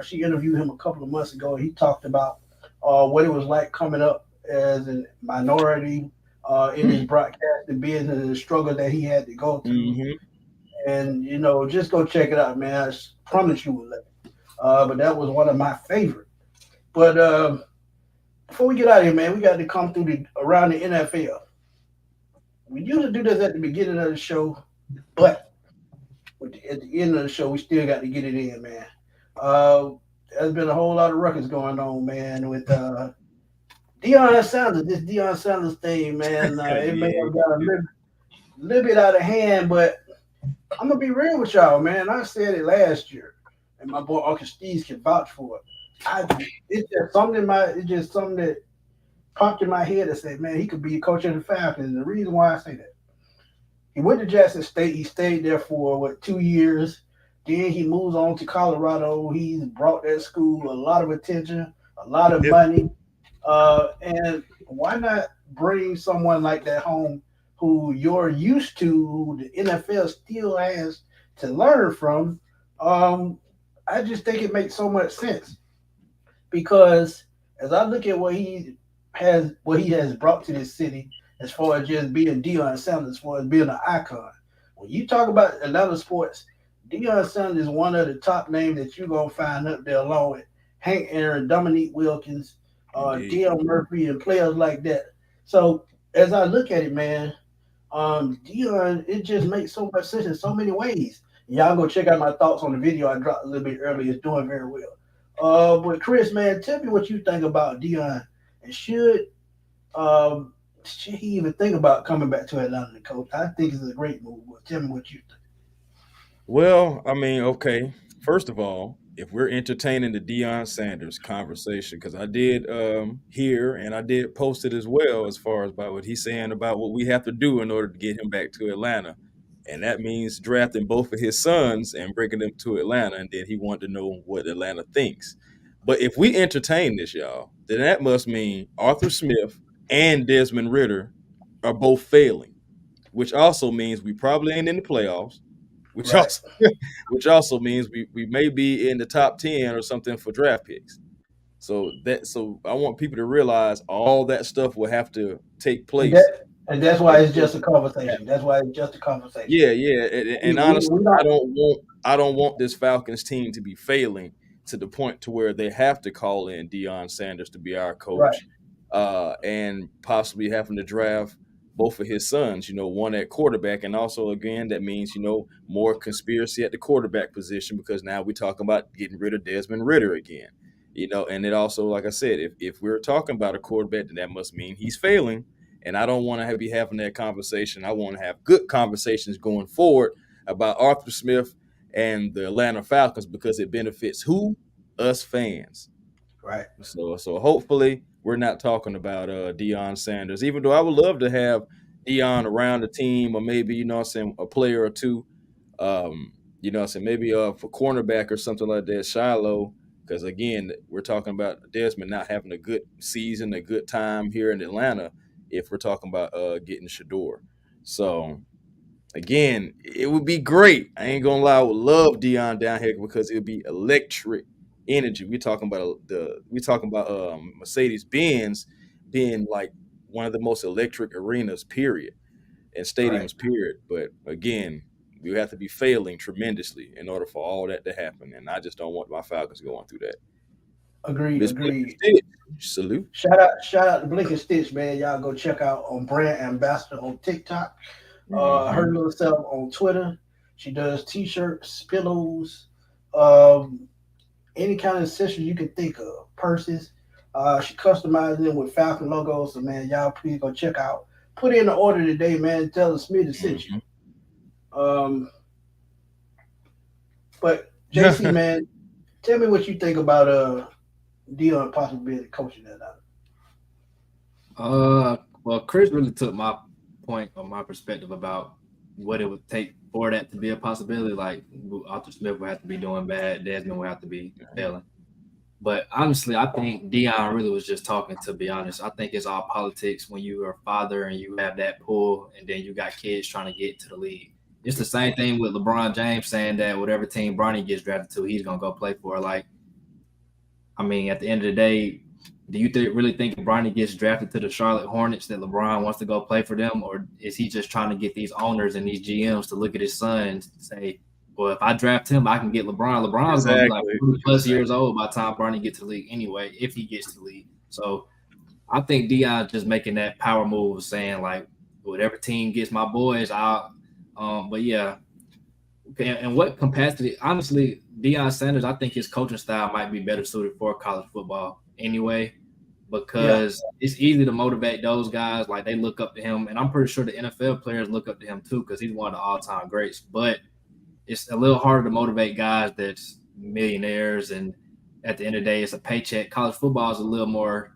She interviewed him a couple of months ago. He talked about what it was like coming up as a minority in his broadcasting business and the struggle that he had to go through. Mhm. And just go check it out, man. I promise you will love it. But that was one of my favorite. But before we get out of here, man, we got to come through around the NFL. We usually do this at the beginning of the show, but at the end of the show, we still got to get it in, man. Uh, there's been a whole lot of records going on, man, with Deion Sanders. This Deion Sanders thing, man, it may Yeah. have got little bit out of hand, but I'm gonna be real with y'all, man. I said it last year, and my boy Uncle Steve can vouch for it. It's just something that popped in my head and said, man, he could be a coach of the Falcons. And the reason why I say that, he went to Jackson State. He stayed there for 2 years. Then he moves on to Colorado. He's brought that school a lot of attention, a lot of Yep. money. And why not bring someone like that home who you're used to, who the NFL still has to learn from? I just think it makes so much sense because as I look at what he has brought to this city, as far as just being Deion Sanders, as far as being an icon. When you talk about Atlanta sports, Deion Sanders is one of the top names that you're gonna find up there, along with Hank Aaron, Dominique Wilkins, Indeed. Dale Murphy, and players like that. So as I look at it, man, Deion, it just makes so much sense in so many ways. Y'all go check out my thoughts on the video I dropped a little bit earlier. It's doing very well. But Chris, man, tell me what you think about Deion, and should he even think about coming back to Atlanta to coach? I think it's a great move. But tell me what you think. Well, I mean, okay. First of all, if we're entertaining the Deion Sanders conversation, because I did hear and I did post it as well, as far as about what he's saying about what we have to do in order to get him back to Atlanta, and that means drafting both of his sons and bringing them to Atlanta, and then he wanted to know what Atlanta thinks. But if we entertain this, y'all, then that must mean Arthur Smith and Desmond Ritter are both failing, which also means we probably ain't in the playoffs, which Right. also which also means we may be in the top 10 or something for draft picks. So I want people to realize all that stuff will have to take And place. that's why it's just a conversation. That's why it's just a conversation. Yeah, yeah, and honestly, We not I don't want this Falcons team to be failing to the point to where they have to call in Deion Sanders to be our right. coach, and possibly having to draft both of his sons. One at quarterback, and also again that means more conspiracy at the quarterback position because now we're talking about getting rid of Desmond Ritter again. And it also, like I said, if we're talking about a quarterback, then that must mean he's failing. And I don't want to be having that conversation. I want to have good conversations going forward about Arthur Smith and the Atlanta Falcons because it benefits who? Us fans. Right. So hopefully we're not talking about Deion Sanders, even though I would love to have Deion around the team, or maybe, a player or two. Maybe for cornerback or something like that, Shiloh, because again, we're talking about Desmond not having a good season, a good time here in Atlanta. If we're talking about getting Shador, so again, it would be great. I ain't gonna lie, I would love Deion down here because it would be electric energy. We talking about Mercedes Benz being like one of the most electric arenas, period, and Right. stadiums, period. But again, we have to be failing tremendously in order for all that to happen, and I just don't want my Falcons going through that. Agreed. Miss Blake, Agreed. salute. Shout out to Blink and Stitch, man. Y'all go check out on Brand Ambassador on TikTok. Her Mhm. little self on Twitter. She does t-shirts, pillows, um, any kind of accessories you can think of, purses. She customized them with Falcon logos. So man, y'all please go check out. Put in the order today, man. Tell the Smith to sent you. Mhm. Um, but JC, man, tell me what you think about Dion possibility coaching that out. Well, Chris really took my point or my perspective about what it would take for that to be a possibility. Like Arthur Smith would have to be doing bad, Desmond would have to be failing. But honestly, I think Dion really was just talking. To be honest, I think it's all politics when you are a father and you have that pull, and then you got kids trying to get to the league. It's the same thing with LeBron James saying that whatever team Bronny gets drafted to, he's gonna go play for. Like, I mean, at the end of the day, do you really think if Bronny gets drafted to the Charlotte Hornets that LeBron wants to go play for them, or is he just trying to get these owners and these GMs to look at his son and say, "Well, if I draft him, I can get LeBron. LeBron's going to be like Exactly. 40 plus years old by the time Bronny gets to the league anyway, if he gets to the league." So I think Dion's just making that power move, saying like, whatever team gets my boys, I'll. But yeah, in what capacity? Honestly, Deion Sanders, I think his coaching style might be better suited for college football anyway, Yeah. because it's easy to motivate those guys. Like they look up to him, and I'm pretty sure the NFL players look up to him too, because he's one of the all-time greats. But it's a little harder to motivate guys that's millionaires, and at the end of the day, it's a paycheck. College football is a little more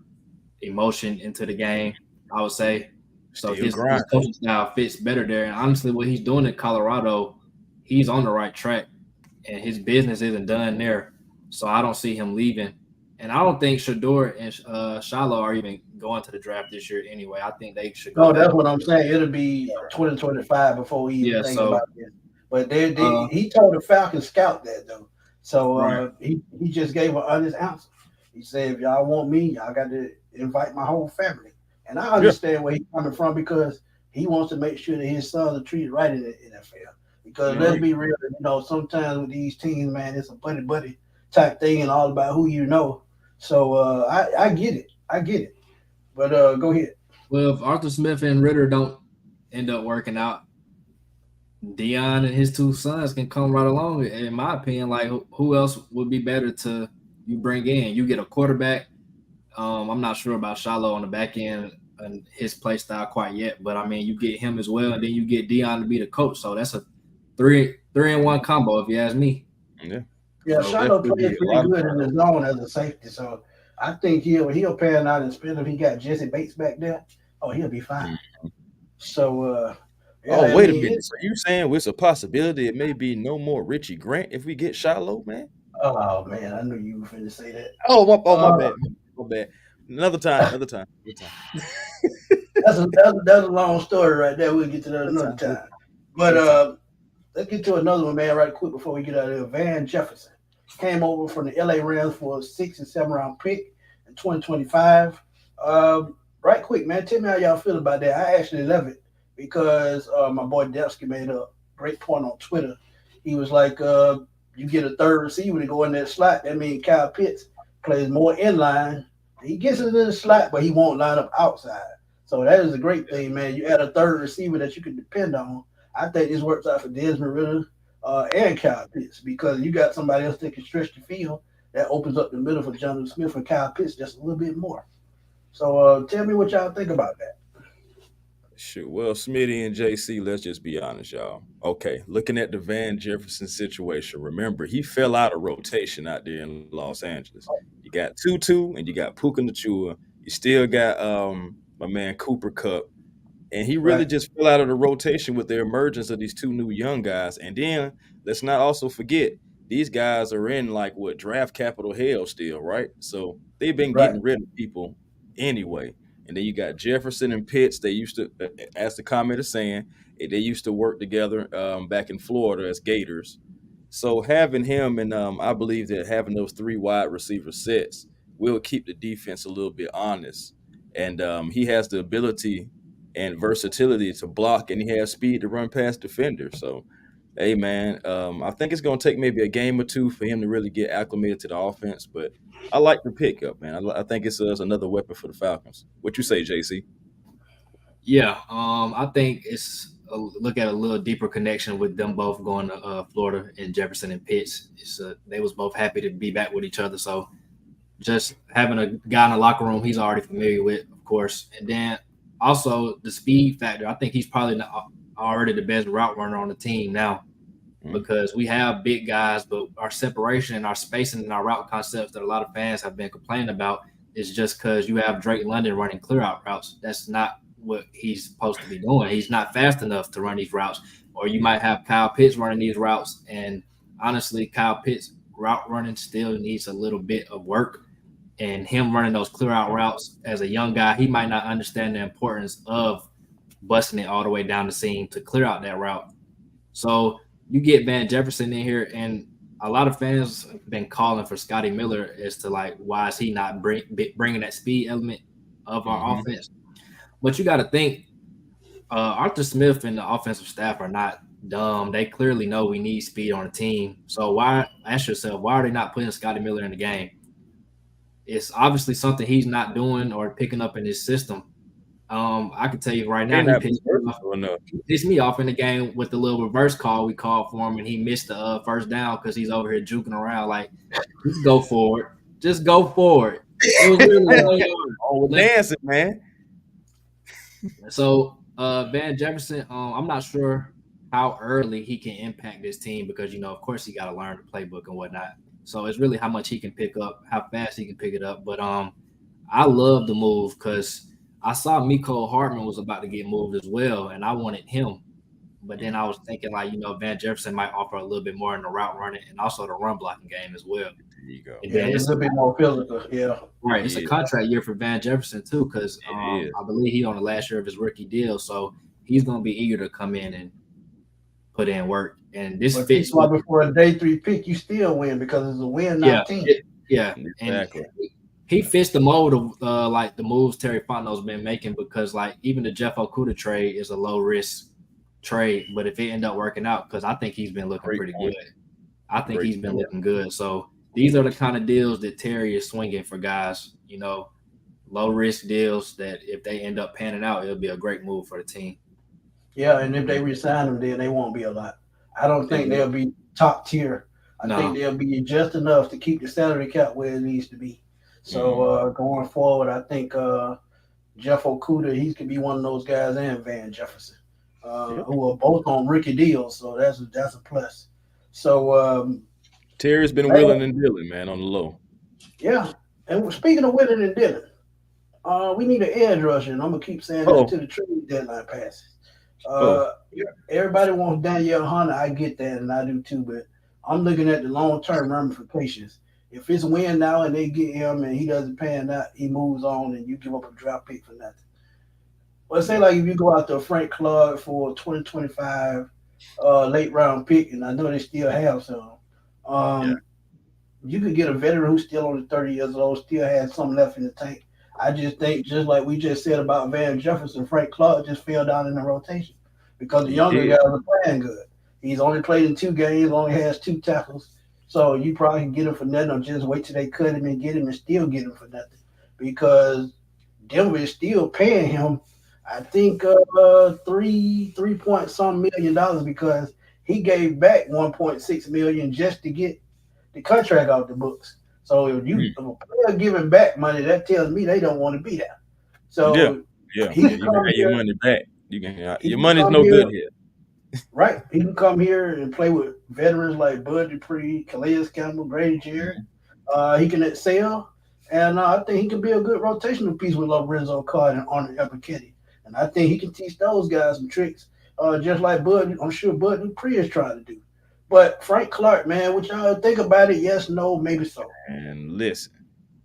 emotion into the game, I would say. So Still his grind. coaching style fits better there. And honestly, what he's doing in Colorado, he's on the right track, and his business isn't done there. So I don't see him leaving. And I don't think Shador and Shiloh are even going to the draft this year anyway. I think they should go No, back. that's what I'm saying. It'll be 2025 before we even Yeah. think about So it. But uh, he told the Falcons scout that though. So right. he just gave an honest answer. He said, if y'all want me, y'all got to invite my whole family. And I Yeah. understand where he's coming from because he wants to make sure that his sons are treated right in the NFL. Because let's Agreed. be real, sometimes with these teams, man, it's a buddy buddy type thing and all about who you know. So I get it. I get it. But go ahead. Well, if Arthur Smith and Ritter don't end up working out, Dion and his two sons can come right along. In my opinion, like who else would be better to you bring in? You get a quarterback. I'm not sure about Shiloh on the back end and his play style quite yet, but I mean, you get him as well, and then you get Dion to be the coach. So that's a three and one combo, if you ask me. Yeah. Yeah, So Shiloh definitely plays be a pretty lot of good in fun. the zone as a safety, so I think he'll pan out, and especially if he got Jesse Bates back there. Oh, he'll be fine. Mm. So yeah, Oh, I wait a mean minute. it's So you saying it's a possibility it may be no more Richie Grant if we get Shiloh, man? oh man, I knew you were finna say that. Oh, my Uh, bad. My bad. Another time. Another time. Another time. that's a long story right there. We'll get to that Another another time. time. But Another time. let's get to another one, man, right quick before we get out of here. Van Jefferson came over from the LA Rams for a 6 and 7 round pick in 2025. Right quick, man, tell me how y'all feel about that. I actually love it because my boy Delsky made a great point on Twitter. He was like, you get a third receiver to go in that slot. That means Kyle Pitts plays more inline. He gets into the slot, but he won't line up outside. So that is a great thing, man. You add a third receiver that you can depend on. I think this works out for Desmond Ritter and Kyle Pitts because you got somebody else that can stretch the field. that opens up the middle for Jonathan Smith and Kyle Pitts just a little bit more. So tell me what y'all think about that. Shoot. Well, Smitty and JC, let's just be honest, y'all. Okay, looking at the Van Jefferson situation, remember he fell out of rotation out there in Los Angeles. You got Tutu and you got Puka Nachua. You still got my man Cooper Cup. And he really Right, just fell out of the rotation with the emergence of these two new young guys. And then let's not also forget these guys are in like what draft capital hell still, right? So they've been right, getting rid of people anyway. And then you got Jefferson and Pitts. They used to, as the comment is saying, they used to work together back in Florida as Gators. So having him and I believe that having those three wide receiver sets will keep the defense a little bit honest. And he has the ability and versatility to block, and he has speed to run past defenders. So, hey man, I think it's going to take maybe a game or two for him to really get acclimated to the offense. But I like the pickup, man. I think it's another weapon for the Falcons. What you say, JC? Yeah, I think look at a little deeper connection with them both going to Florida and Jefferson and Pitts. They was both happy to be back with each other. So just having a guy in the locker room he's already familiar with, of course, and then also the speed factor. I think he's probably already the best route runner on the team now Mm. because we have big guys, but our separation and our spacing and our route concepts that a lot of fans have been complaining about is just because you have Drake London running clear out routes. That's not what he's supposed to be doing. He's not fast enough to run these routes. Or you might have Kyle Pitts running these routes. And honestly, Kyle Pitts route running still needs a little bit of work. And him running those clear out routes as a young guy, he might not understand the importance of busting it all the way down the seam to clear out that route. So you get Van Jefferson in here, and a lot of fans have been calling for Scotty Miller as to like why is he not bringing that speed element of our Hmm. offense. But you got to think Arthur Smith and the offensive staff are not dumb. They clearly know we need speed on the team. So why ask yourself why are they not putting Scotty Miller in the game? It's obviously something he's not doing or picking up in his system. I can tell you right They now, not being versatile enough. he pissed me off in the game with the little reverse call we called for him, and he missed the first down because he's over here juking around. Like, just go forward, just go forward. It was literally 1 yard. Oh, we're dancing, man. So Van Jefferson, I'm not sure how early he can impact this team because of course he got to learn the playbook and whatnot. So it's really how much he can pick up, how fast he can pick it up. But I love the move because I saw Miko Hartman was about to get moved as well, and I wanted him. But then I was thinking like Van Jefferson might offer a little bit more in the route running and also the run blocking game as well. There you go. And yeah, then it's a little bit more physical. Yeah, right, it's a Yeah, contract year for Van Jefferson too because it is. I believe he's on the last year of his rookie deal, so he's going to be eager to come in and put in work. And this but fits that's why with before a day three pick, you still win because it's a win, yeah, not team. yeah, and Exactly. he fits the mold of like the moves Terry Fontenot's been making because like even the Jeff Okuda trade is a low risk trade, but if it end up working out, because I think he's been looking Great pretty point. good. I think Great he's been point. looking good. So these are the kind of deals that Terry is swinging for guys. Low risk deals that if they end up panning out, it'll be a great move for the team. Yeah, and if they resign them, then they won't be a lot. I don't think And, they'll be top tier. I think no, they'll be just enough to keep the salary cap where it needs to be. So Mhm. going forward, I think Jeff Okuda, he could be one of those guys, and Van Jefferson, Yep. who are both on rookie deals. So that's a plus. So Terry's been willing and dealing, man, on the low. yeah, and speaking of winning and dealing, we need an edge rusher, and I'm gonna keep saying that Oh, until the trade deadline passes. oh, Uh, everybody wants Danielle Hunter. I get that, and I do too. But I'm looking at the long term ramifications. If it's a win now and they get him and he doesn't pan out, he moves on, and you give up a draft pick for nothing. Let's say like if you go out to Frank Clark for 2025 late round pick, and I know they still have some. yeah. Um, you could get a veteran who's still only 30 years old, still has some left in the tank. I just think, just like we just said about Van Jefferson, Frank Clark just fell down in the rotation because the He younger did. guys are playing good. He's only played in 2 games, only has 2 tackles. So you probably can get him for nothing or just wait till they cut him and get him and still get him for nothing because Denver is still paying him, I think, three point some $1 million because he gave back 1.6 million just to get the contract off the books. So if a player giving back money, that tells me they don't want to be there. Yeah, So yeah, he yeah. can You can come have your here. money back. He Your can money's come no here, good here. right? He can come here and play with veterans like Bud Dupree, Calais Campbell, Grady Jarrett. Mhm. He can excel, and I think he can be a good rotational piece with Lorenzo Card and Arnold Epiketti. And I think he can teach those guys some tricks, just like Bud. I'm sure Bud Dupree is trying to do. But Frank Clark, man, what y'all think about it? Yes, no, maybe so. And listen,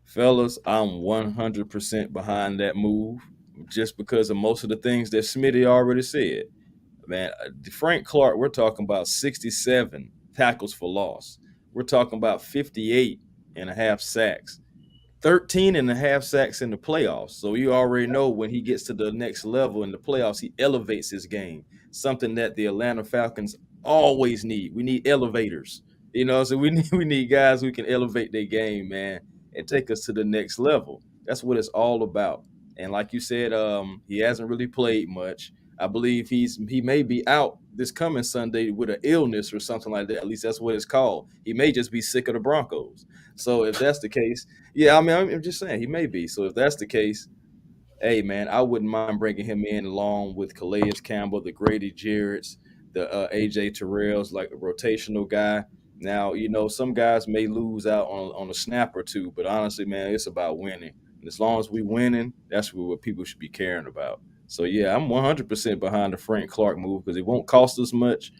fellas, I'm 100% behind that move, just because of most of the things that Smitty already said. Man, Frank Clark, we're talking about 67 tackles for loss. We're talking about 58 and a half sacks. 13 and a half sacks in the playoffs. So you already know when he gets to the next level in the playoffs, he elevates his game. Something that the Atlanta Falcons always need. We need elevators. So we need guys who can elevate their game, man, and take us to the next level. That's what it's all about. And like you said, he hasn't really played much. I believe he may be out this coming Sunday with an illness or something like that. At least that's what it's called. He may just be sick of the Broncos. So if that's the case, yeah, I mean, I'm just saying he may be. So if that's the case, hey man, I wouldn't mind bringing him in along with Calais Campbell, the Grady Jarrett's, the AJ Terrell's, like a rotational guy. Now, some guys may lose out on a snap or two, but honestly, man, it's about winning. And as long as we winning, that's what people should be caring about. So yeah, I'm 100% behind the Frank Clark move because it won't cost us much.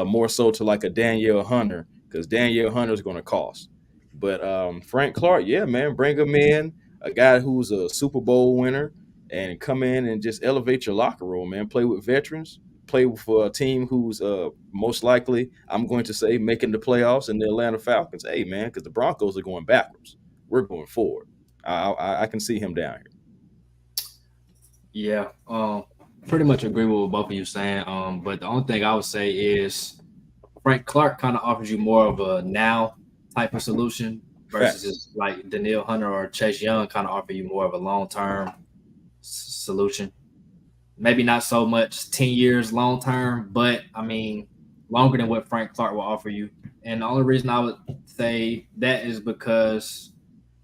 More so to like a Danielle Hunter because Danielle Hunter is going to cost. But Frank Clark, yeah, man, bring him in, a guy who's a Super Bowl winner, and come in and just elevate your locker room, man. Play with veterans, play for a team who's most likely, I'm going to say, making the playoffs in the Atlanta Falcons. Hey, man, because the Broncos are going backwards. We're going forward. I can see him down here. Yeah, pretty much agree with what both of you saying. But the only thing I would say is Frank Clark kind of offers you more of a now type of solution versus Facts. just like Daniil Hunter or Chase Young kind of offer you more of a long term solution. Maybe not so much 10 years long term, but I mean longer than what Frank Clark will offer you. And the only reason I would say that is because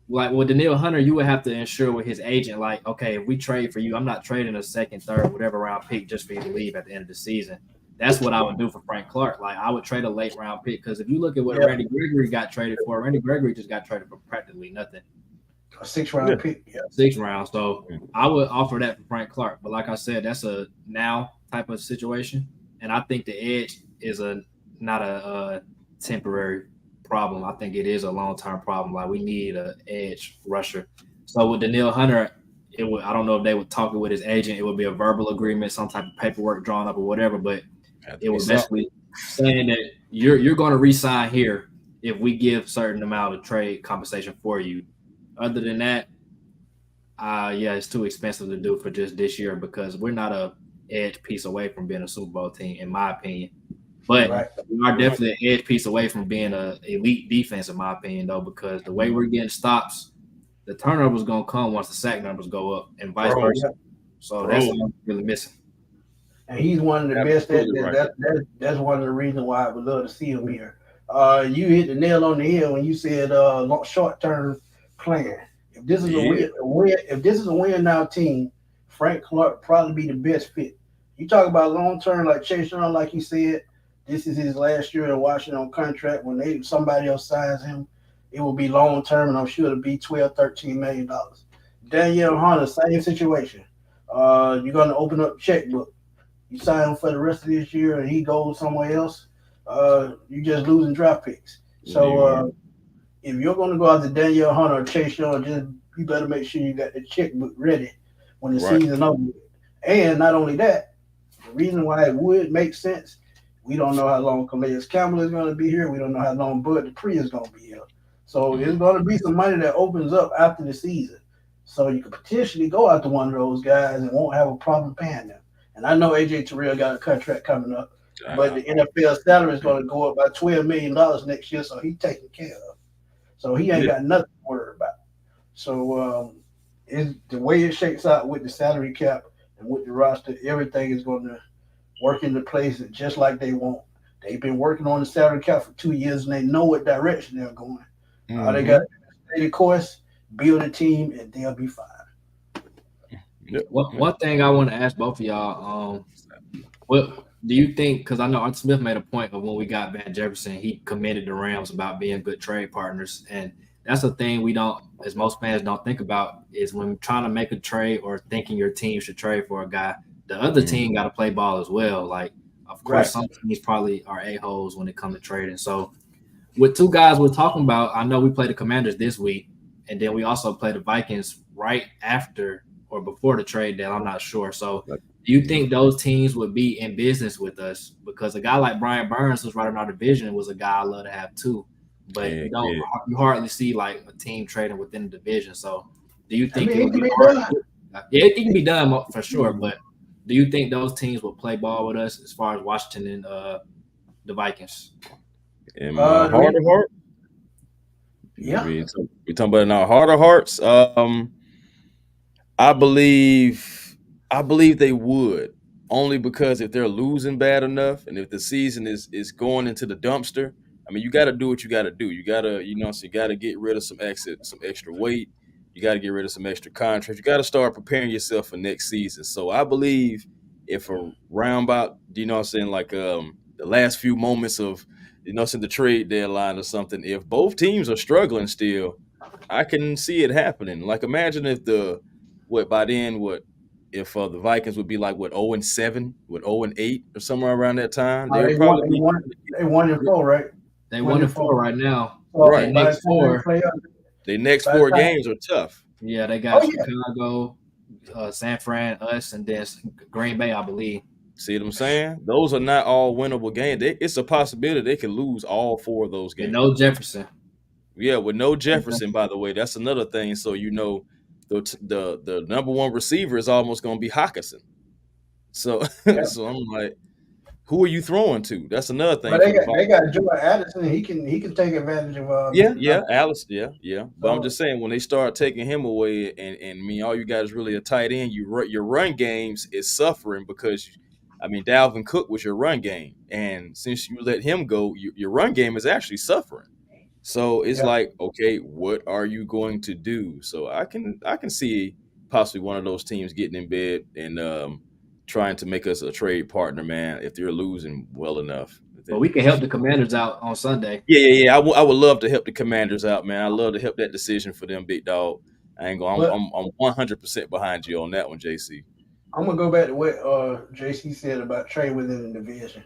like with Daniil Hunter, you would have to ensure with his agent, like, okay, if we trade for you, I'm not trading a second, third, whatever round pick just for you to leave at the end of the season. That's what I would do for Frank Clark. Like I would trade a late round pick because if you look at what Yeah, Randy Gregory got traded for, Randy Gregory just got traded for practically nothing, a six Yeah. round pick. Yeah, 6 rounds. So I would offer that for Frank Clark. But like I said, that's a now type of situation, and I think the edge is a not a temporary problem. I think it is a long term problem. Like we need a edge rusher. So with Daniil Hunter, it would I don't know if they would talk it with his agent. It would be a verbal agreement, some type of paperwork drawn up or whatever. But Have to it be was something. basically saying that you're going to re-sign here if we give certain amount of trade compensation for you. Other than that, yeah, it's too expensive to do for just this year because we're not a edge piece away from being a Super Bowl team, in my opinion. But right. we are definitely an edge piece away from being a elite defense, in my opinion, though, because the way we're getting stops, the turnovers gonna come once the sack numbers go up, and vice Bro, versa. So that's bro, all I'm really missing. And he's one of the best. absolutely right. That's one of the reasons why I would love to see him here. You hit the nail on the head when you said short term plan. If this is Yeah. if this is a win now team, Frank Clark probably be the best fit. You talk about long term, like Chase Young, like you said, this is his last year in Washington on contract. When somebody else signs him, it will be long term, and I'm sure it'll be 12, $13 million. Danielle Hunter, same situation. You're gonna open up checkbook. You sign him for the rest of this year, and he goes somewhere else. You just losing draft picks. So You are. if you're going to go after Danielle Hunter or Chase Young, just you better make sure you got the checkbook ready when the Right. season over. And not only that, the reason why it would make sense, we don't know how long Calais Campbell is going to be here. We don't know how long Bud Dupree is going to be here. So Mhm. it's going to be some money that opens up after the season. So you could potentially go after one of those guys and won't have a problem paying them. And I know AJ Terrell got a contract coming up, but Uh, the NFL salary is going to go up by $12 million next year, so he's taken care of. So he ain't yeah. got nothing to worry about. So it's the way it shakes out with the salary cap and with the roster, everything is going to work into place just like they want. They've been working on the salary cap for 2 years and they know what direction they're going. All they got Mm-hmm. to stay the course, build a team, and they'll be fine. Yep. One thing I want to ask both of y'all, what do you think? Because I know Art Smith made a point of when we got Van Jefferson, he committed the Rams about being good trade partners, and that's a thing we don't, as most fans don't think about, is when trying to make a trade or thinking your team should trade for a guy, the other Mm-hmm. team got to play ball as well. Like, of course, Right. some teams probably are a-holes when it comes to trading. So, with two guys we're talking about, I know we play the Commanders this week, and then we also play the Vikings right after or before the trade deal. I'm not sure. So, do you think those teams would be in business with us? Because a guy like Brian Burns, who's right in our division, was a guy I love to have too. But Heck you yeah. hardly see like a team trading within the division. So, do you I think mean, it it would can be be hard? done. Yeah, it can be done for sure. But do you think those teams will play ball with us as far as Washington and the Vikings? In my The heart reason, of heart, yeah. we talking about in our heart of hearts. I believe they would, only because if they're losing bad enough and if the season is going into the dumpster, I mean you got to do what you got to do. You got to so you got to get rid of some extra weight. You got to get rid of some extra contracts. You got to start preparing yourself for next season. So I believe if a round about like the last few moments of the trade deadline or something, if both teams are struggling still, I can see it happening. Like imagine if by then if the Vikings would be like 0-7, 0-8 or somewhere around that time, they would They won. probably They be won. They 1-4, right? They One one and and four four. right now. So Their right. by the next time they four, play up, The next by the four time, games are tough. yeah, they oh got yeah, Chicago, San Fran, us, and then Green Bay, I believe. See what I'm saying? Those are not all winnable games. It's a possibility they could lose all four of those With games. no Jefferson. Yeah, with no Okay. Jefferson, by the way, that's another thing. So the number one receiver is almost going to be Hawkinson. So yeah. so I'm like, who are you throwing to? That's another But thing for the they Vikings. got Joe Addison. He can take advantage of Yeah, Mr. yeah, Johnson. Alice, yeah. But I'm So just saying when they start taking him away, and I mean, all you guys really a tight end. Your run games is suffering because, I mean, Dalvin Cook was your run game, and since you let him go, your run game is actually suffering. So it's yeah. like, okay, what are you going to do? So I can see possibly one of those teams getting in bed and trying to make us a trade partner, man. If they're losing well enough, But we can help the Commanders out on Sunday. yeah. I would love to help the Commanders out, man. I love to help that decision for them, big dog. I ain't going. But I'm 100% behind you on that one, JC. I'm gonna go back to what JC said about trade within the division.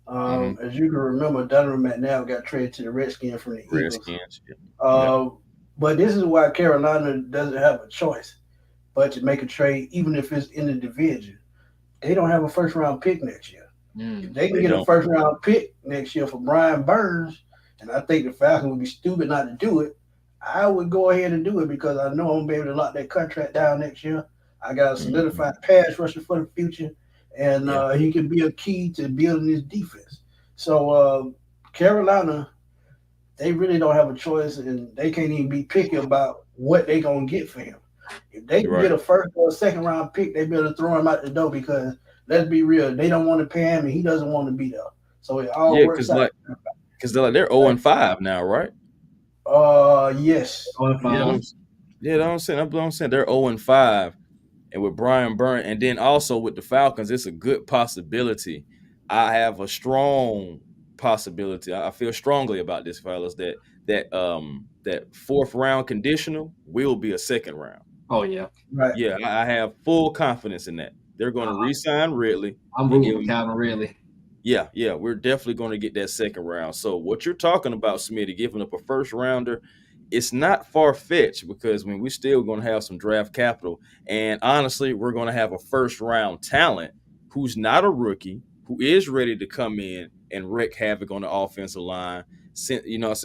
Mm-hmm. As you can remember, Donovan McNabb got traded to the Redskins from the Eagles. Redskins. Yeah. Yep. Uh, but this is why Carolina doesn't have a choice but to make a trade, even if it's in the division. They don't have a first round pick next year. If they can They get a don't. first round pick next year for Brian Burns, and I think the Falcons would be stupid not to do it, I would go ahead and do it because I know I'm gonna be able to lock that contract down next year. I got a Mm-hmm. solidified pass rusher for the future, and Yeah. he can be a key to building his defense. So Carolina, they really don't have a choice, and they can't even be picky about what they're gonna get for him. If they can Right. get a first or a second round pick, they better throw him out the door because let's be real, they don't want to pay him, and he doesn't want to be there. So it all Yeah, works out. because they're 0-5 now, right? Yes, On Yeah, five. That's what I'm saying. They're 0-5, and with Brian Burns, and then also with the Falcons, it's a good possibility. I have a strong possibility. I feel strongly about this, fellas, that fourth round conditional will be a second round. Oh yeah. right. Yeah, I have full confidence in that. They're going to Uh, re-sign Ridley I'm and rooting give for him. Calvin Ridley. Yeah, we're definitely going to get that second round. So what you're talking about, Smitty, giving up a first rounder, it's not far fetched because we're still going to have some draft capital, and honestly, we're going to have a first round talent who's not a rookie, who is ready to come in and wreak havoc on the offensive line. Since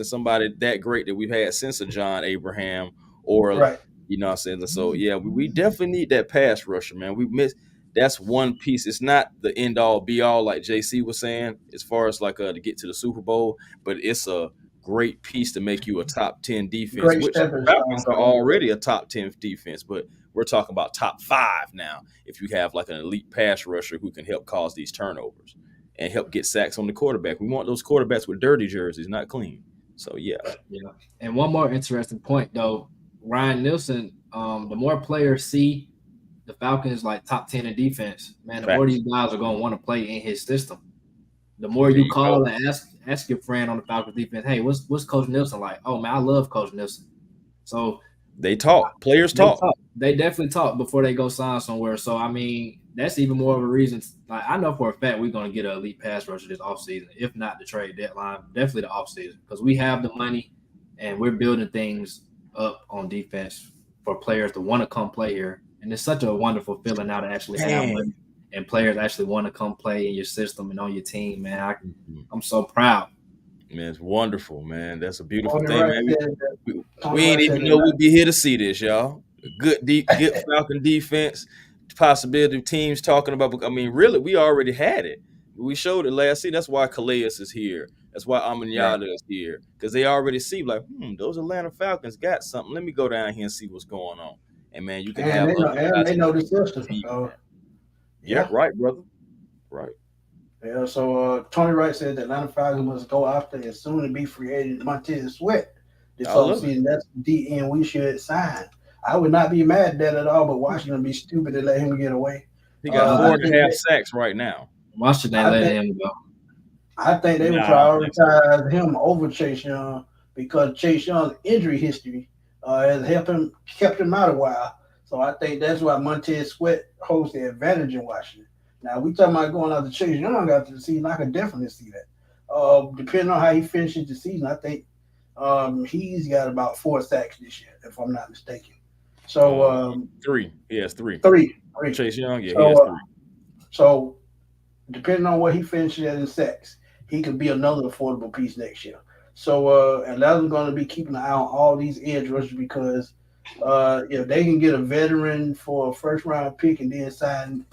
somebody that great that we've had since a John Abraham, or Right. what I'm saying. So yeah, we definitely need that pass rusher, man. We miss That's one piece. It's not the end all be all like JC was saying, as far as like to get to the Super Bowl, but it's a great piece to make you a top 10 defense, Great which stepping the Falcons stone are for them. already a top 10 defense, but we're talking about top 5 now. If you have like an elite pass rusher who can help cause these turnovers and help get sacks on the quarterback, we want those quarterbacks with dirty jerseys, not clean. So yeah. Yeah. And one more interesting point though, Ryan Nielsen, the more players see the Falcons like top 10 in defense, man, the more Facts. these guys are gonna want to play in his system. The more There you you go. call and ask your friend on the Falcons defense, hey, what's Coach Nielsen like? Oh man, I love Coach Nielsen. So They talk. Players they talk. talk. They definitely talk before they go sign somewhere. So I mean, that's even more of a reason. Like I know for a fact we're gonna get an elite pass rusher this offseason, if not the trade deadline, definitely the offseason. Because we have the money and we're building things up on defense for players to want to come play here. And it's such a wonderful feeling now to actually have Man. money and players actually want to come play in your system and on your team, man. Mhm. I'm so proud. Man, it's wonderful, man. That's a beautiful Tony thing, Wright man. said that. We ain't even know we'd be here to see this, y'all. Good Falcon defense. Possibility of teams talking about. I mean, really, we already had it. We showed it last season. That's why Calais is here. That's why Right. Amanyala is here. Because they already see, like, those Atlanta Falcons got something. Let me go down here and see what's going on. And man, you can have other And guys they in know the the system. team, So man. Yeah, right, brother. Right. yeah. So Tony Wright said that Atlanta Falcons must go after as soon to be free agent Montez Sweat this I love it. offseason. That's the DN we should sign. I would not be mad at that at all, but Washington be stupid to let him get away. He got I four and think a half that, sacks right now. Washington I letting think him go. I think they would Nah, I don't think so. prioritize him over Chase Young because Chase Young's injury history has kept him out a while. So I think that's why Montez Sweat holds the advantage in Washington. Now we talking about going out to Chase Young after the season. I could definitely see that. Depending on how he finishes the season, I think he's got about 4 sacks this year, if I'm not mistaken. So 3. He has 3. three. Chase Young, yeah, he has So 3. so depending on what he finishes at in sacks, he could be another affordable piece next year. So, and that's going to be keeping an eye on all these edge rushers because if they can get a veteran for a first round pick and then sign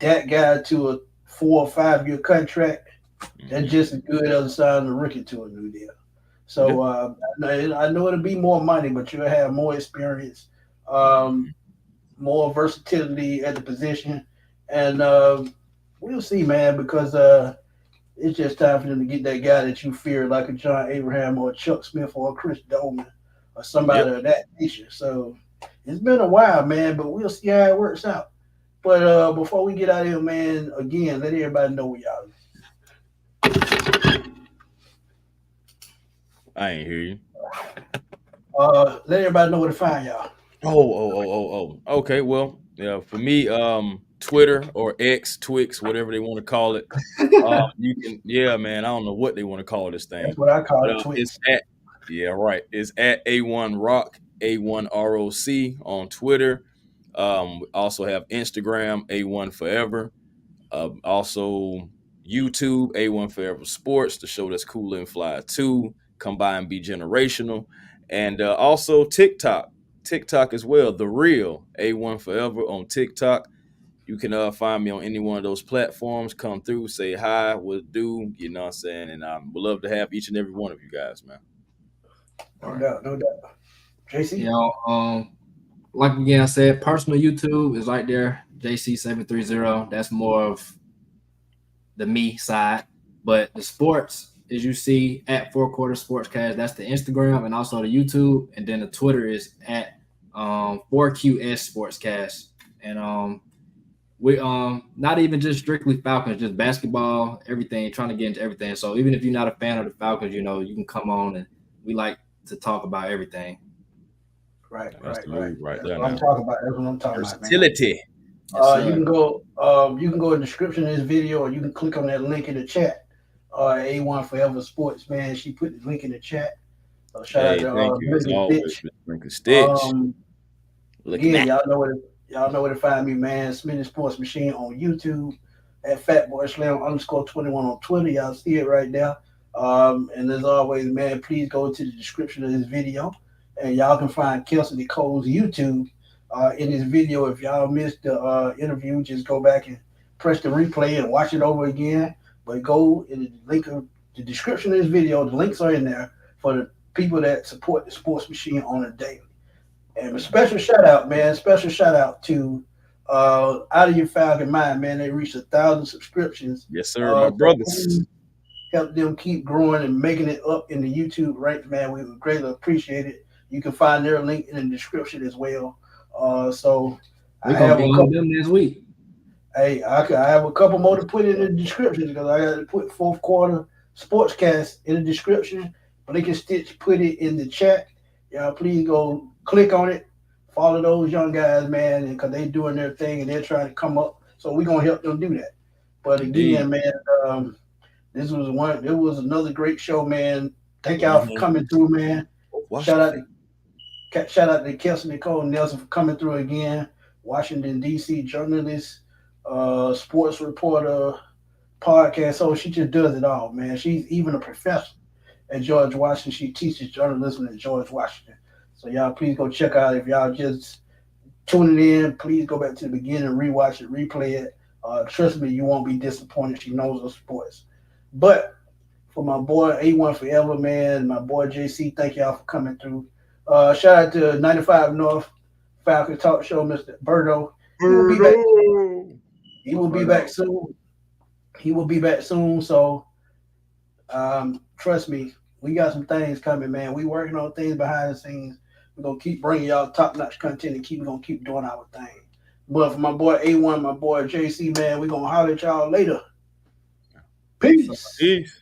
that guy to a 4 or 5 year contract, that's just as good as signing a rookie to a new deal. So I know it'll be more money, but you'll have more experience, more versatility at the position, and we'll see, man, because it's just time for them to get that guy that you fear, like a John Abraham or a Chuck Smith or a Chris Dolman or somebody Yep. of that nature. So it's been a while, man, but we'll see how it works out. But before we get out of here, man, again, let everybody know where y'all is. I ain't hear you. Let everybody know where to find y'all. Oh. Okay, well, yeah, for me, Twitter or X, Twix, whatever they want to call it. You can, yeah, man. I don't know what they want to call this thing, That's what I call but it, it's Twix. at, yeah, right. It's at A1Rock, A1ROC on Twitter. We also have Instagram, A1 Forever. Also YouTube, A1 Forever Sports, the show that's cool and fly too. Come by and be generational. And also TikTok as well, the real A1 Forever on TikTok. You can find me on any one of those platforms. Come through, say hi, we'll do, you know what I'm saying? And we'd love to have each and every one of you guys, man. No doubt, no doubt. JC? You know, like again I said, personal YouTube is right there, JC730. That's more of the me side. But the sports, as you see at 4 Quarter Sportscast, that's the Instagram and also the YouTube. And then the Twitter is at 4QS Sportscast. And we not even just strictly Falcons, just basketball, everything, trying to get into everything. So even if you're not a fan of the Falcons, you know, you can come on and we like to talk about everything. Right. That's the move right That's there what I'm now. talking about. That's what I'm talking about, man. Versatility. Yes, You can go. You can go in the description of this video, or you can click on that link in the chat. A1 Forever Sports, man. She put the link in the chat. Shout out Hey, to thank you as Mrs. always, Stitch. Mr. Franklin Stitch. Looking Again, at y'all know where to find me, man. Smitty Sports Machine on YouTube, at Fatboy Slam _21 on Twitter. Y'all see it right there. And as always, man, please go to the description of this video, and y'all can find Kelsey Cole's YouTube in this video. If y'all missed the interview, just go back and press the replay and watch it over again. But go in the link of the description of this video. The links are in there for the people that support the Sports Machine on a daily. And a special shout out, man. Special shout out to Out of Your Falcon Mind, man. They reached 1,000 subscriptions. yes, sir, my brothers. Please, help them keep growing and making it up in the YouTube ranks, man. We would greatly appreciate it. You can find their link in the description as well. So I We're gonna have be a on couple. them next week. Hey, I have a couple more to put in the description because I got to put fourth quarter sportscast in the description. Blake and Stitch put it in the chat. Y'all please go click on it. Follow those young guys, man, because they doing their thing and they're trying to come up. So we're gonna help them do that. But Indeed. again, man, um, this was one. It was another great show, man. Thank y'all for Mhm. coming through, man. Shout out Washington. shout out to Kelsey Nicole Nelson for coming through again. Washington D.C. journalist, sports reporter, podcast. So she just does it all, man. She's even a professor at George Washington. She teaches journalism at George Washington. So y'all please go check out if y'all just tuning in. Please go back to the beginning, rewatch it, replay it. Trust me, you won't be disappointed. She knows her sports. But for my boy A1 Forever, man, my boy JC, thank y'all for coming through. Shout out to 95 North Falcon Talk Show, Mr. Berto. He will be back. Birdo. He will be back Birdo. soon. He will be back soon. So trust me, we got some things coming, man. We working on things behind the scenes. We're gonna keep bringing y'all top notch content and we're gonna keep doing our thing. But for my boy A1, my boy JC, man, we're gonna holler at y'all later. Peace. Peace.